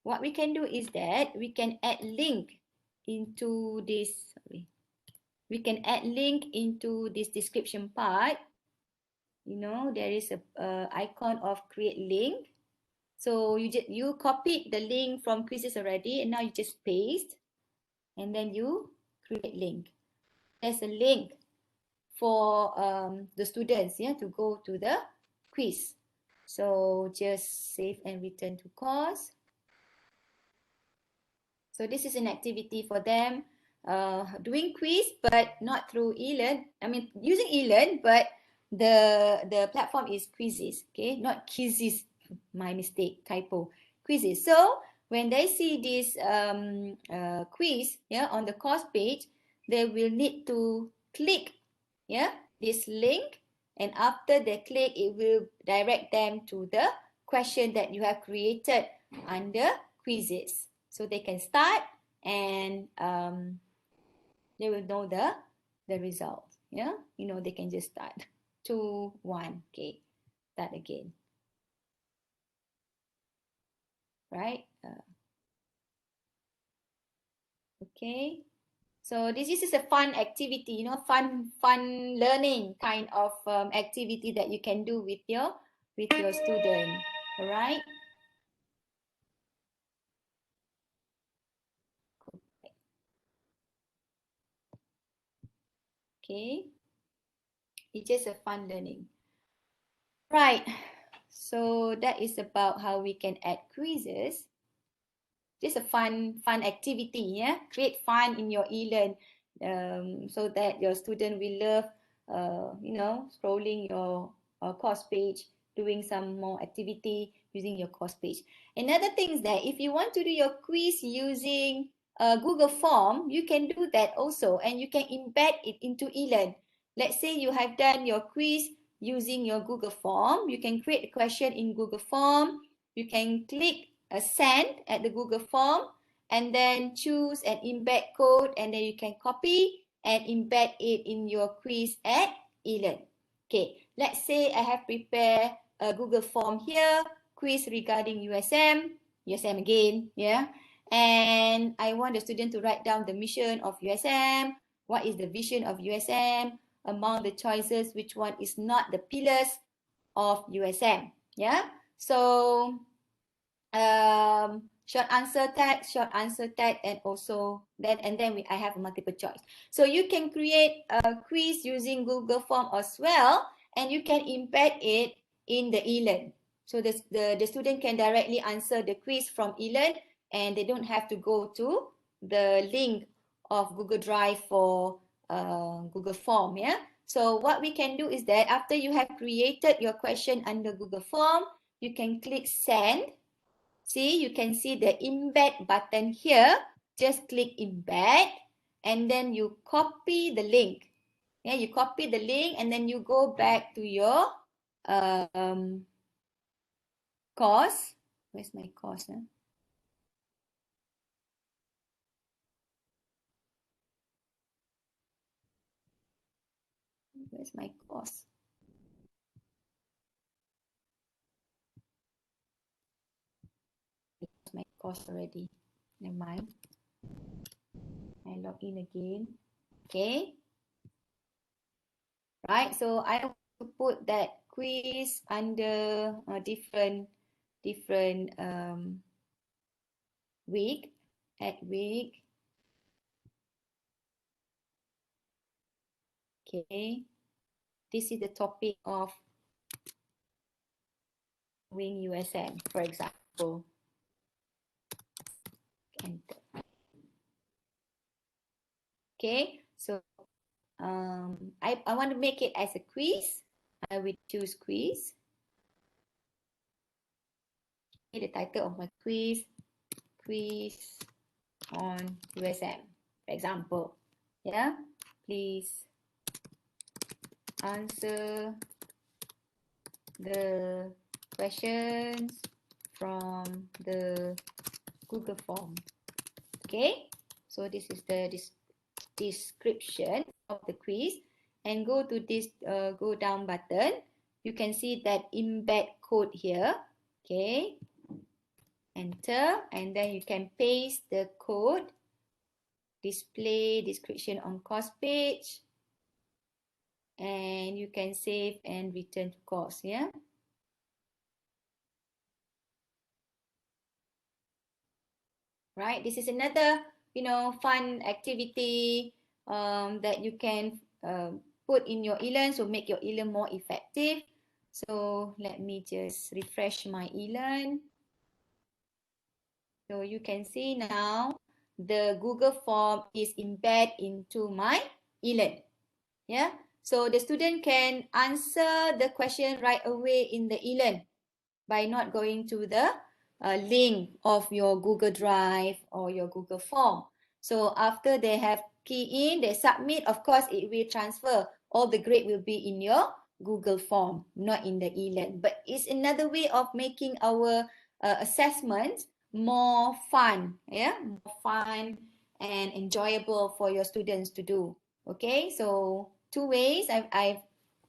what we can do is that we can add link into this. We can add link into this description part. There is a icon of create link. So you copied the link from Quizizz already, and now you just paste, and then you create link. There's a link for the students, to go to the quiz. So just save and return to course. So this is an activity for them doing quiz, but not through eLearn. I mean, using eLearn, but the platform is Quizizz, okay? Not Quizizz, my mistake, typo. Quizizz. So when they see this quiz, on the course page, they will need to click, this link, and after they click, it will direct them to the question that you have created under Quizizz. So they can start, and they will know the result. They can just start. 2, 1. Okay, start again. Right? Okay. So this is a fun activity, you know, fun learning kind of activity that you can do with your student. All right. Okay. It's just a fun learning. Right. So that is about how we can add quizzes. Just a fun activity, yeah. Create fun in your eLearn, so that your student will love, you know, scrolling your course page, doing some more activity using your course page. Another thing is that if you want to do your quiz using Google Form, you can do that also, and you can embed it into eLearn. Let's say you have done your quiz using your Google Form. You can create a question in Google Form. You can click send at the Google Form and then choose an embed code, and then you can copy and embed it in your quiz at eLearn. Okay, let's say I have prepared a Google Form here, quiz regarding USM again, yeah. And I want the student to write down the mission of USM, what is the vision of USM, among the choices, which one is not the pillars of USM, yeah. So short answer tag, and also then I have a multiple choice. So you can create a quiz using Google Form as well, and you can embed it in the eLearn. So the student can directly answer the quiz from eLearn, and they don't have to go to the link of Google Drive for Google Form, yeah. So what we can do is that after you have created your question under Google Form, you can click send. See, you can see the embed button here. Just click embed, and then you copy the link. Yeah, you copy the link, and then you go back to your course. Where's my course? Huh? Where's my course? It's my course already. Never mind. I log in again. Okay. Right. So I want to put that quiz under a different week. At week. Okay. This is the topic of Wing USM, for example. Enter. Okay, so I want to make it as a quiz. I will choose quiz. Okay, the title of my quiz on USM, for example. Yeah, please answer the questions from the Google form. Okay, so this is the description of the quiz, and go to this go down button. You can see that embed code here. Okay, enter, and then you can paste the code. Display description on course page, and you can save and return to course. Yeah. Right. This is another, you know, fun activity that you can put in your eLearn to make your eLearn more effective. So let me just refresh my eLearn. So you can see now the Google form is embedded into my eLearn. Yeah. So the student can answer the question right away in the eLearn by not going to the link of your Google Drive or your Google form. So after they have key in, they submit, of course, it will transfer. All the grade will be in your Google form, not in the eLearn. But it's another way of making our assessments more fun, yeah, more fun and enjoyable for your students to do. Okay, so two ways I've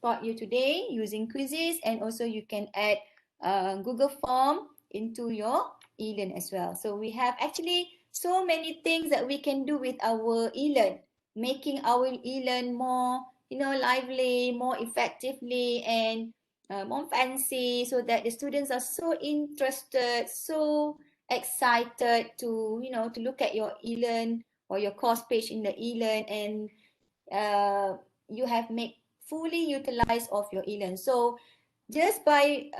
taught you today using Quizizz, and also you can add Google Form into your eLearn as well. So we have actually so many things that we can do with our eLearn, making our eLearn more, lively, more effectively, and more fancy, so that the students are so interested, so excited to, to look at your eLearn or your course page in the eLearn, and you have made fully utilized of your eLearn. So just by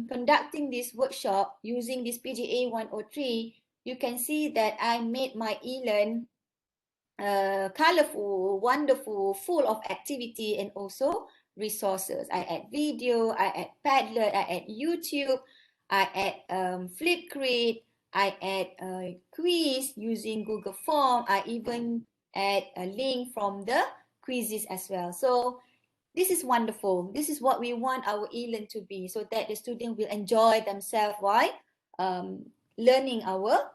conducting this workshop using this PGA 103, you can see that I made my eLearn colorful, wonderful, full of activity and also resources. I add video, I add Padlet, I add YouTube, I add Flipgrid, I add quiz using Google Form. I even add a link from the quizzes as well. So this is wonderful. This is what we want our eLearn to be, so that the student will enjoy themselves while learning our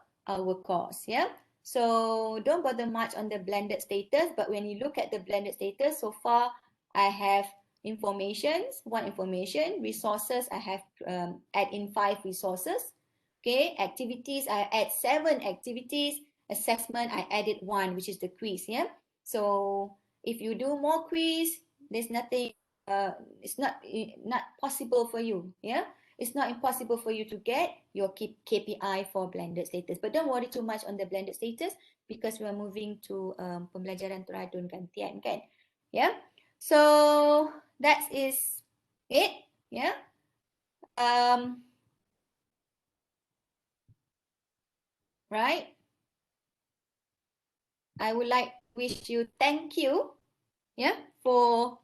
course. Yeah. So don't bother much on the blended status, but when you look at the blended status, so far I have one information, resources, I have add in 5 resources. Okay, activities, I add 7 activities, assessment, I added 1, which is the quiz. Yeah. So if you do more quiz, there's nothing, it's not possible for you. Yeah. It's not impossible for you to get your KPI for blended status. But don't worry too much on the blended status, because we are moving to pembelajaran teradun gantian, kan? Yeah. So that is it. Yeah. Right. I would like to wish you thank you. Yeah, for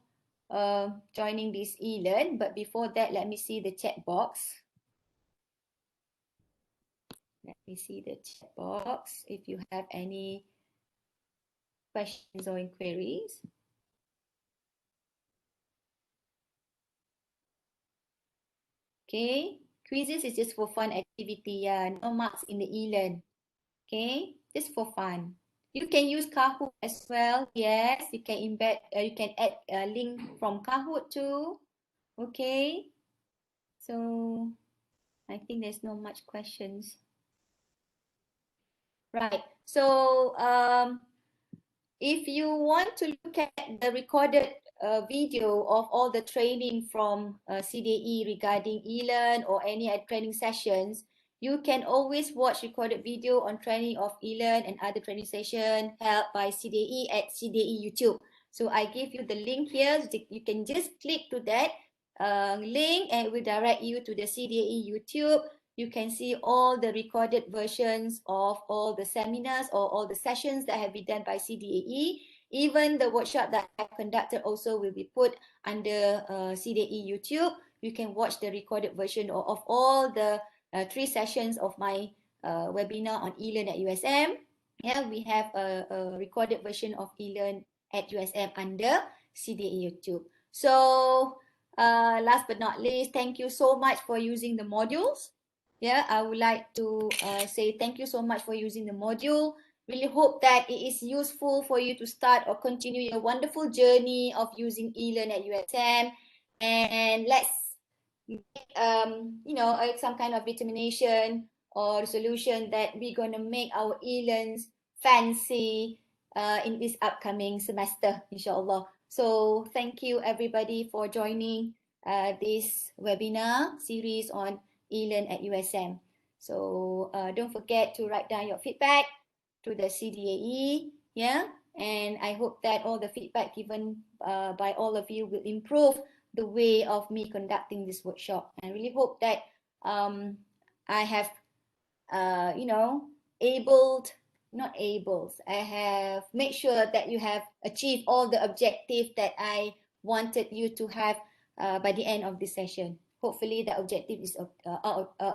joining this eLearn. But before that, let me see the chat box. Let me see the chat box if you have any questions or inquiries. Okay, quizzes is just for fun activity. No marks in the eLearn. Okay, just for fun. You can use Kahoot as well. Yes, you can embed. You can add a link from Kahoot too. Okay, so I think there's no much questions. Right. So if you want to look at the recorded video of all the training from CDE regarding eLearn or any training sessions, you can always watch recorded video on training of eLearn and other training session held by CDE at CDE YouTube. So I give you the link here. You can just click to that link and it will direct you to the CDE YouTube. You can see all the recorded versions of all the seminars or all the sessions that have been done by CDAE. Even the workshop that I conducted also will be put under CDAE YouTube. You can watch the recorded version of all the 3 sessions of my webinar on eLearn at USM. Yeah, we have a recorded version of eLearn at USM under CDAE YouTube. So last but not least, thank you so much for using the modules. Yeah, I would like to say thank you so much for using the module. Really hope that it is useful for you to start or continue your wonderful journey of using eLearn at USM. And let's get, some kind of determination or resolution that we're going to make our eLearns fancy in this upcoming semester, inshallah. So thank you everybody for joining this webinar series on eLearn at USM. So don't forget to write down your feedback to the CDAE, yeah? And I hope that all the feedback given by all of you will improve the way of me conducting this workshop. I really hope that I have, I have made sure that you have achieved all the objectives that I wanted you to have by the end of this session. Hopefully the objective is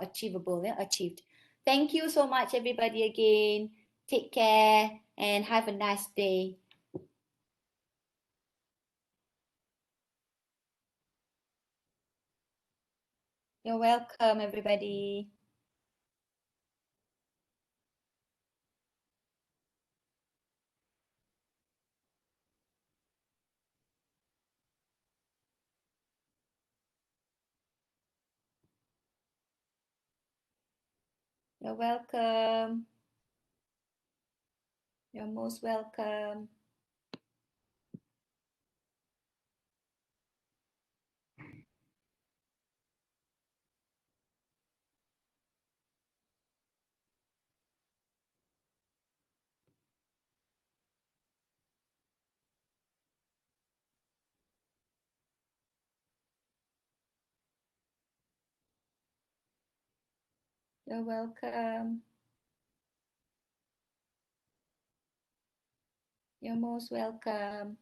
achievable, achieved. Thank you so much, everybody, again. Take care and have a nice day. You're welcome, everybody. You're welcome. You're most welcome. You're welcome. You're most welcome.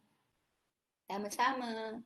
Sama-sama.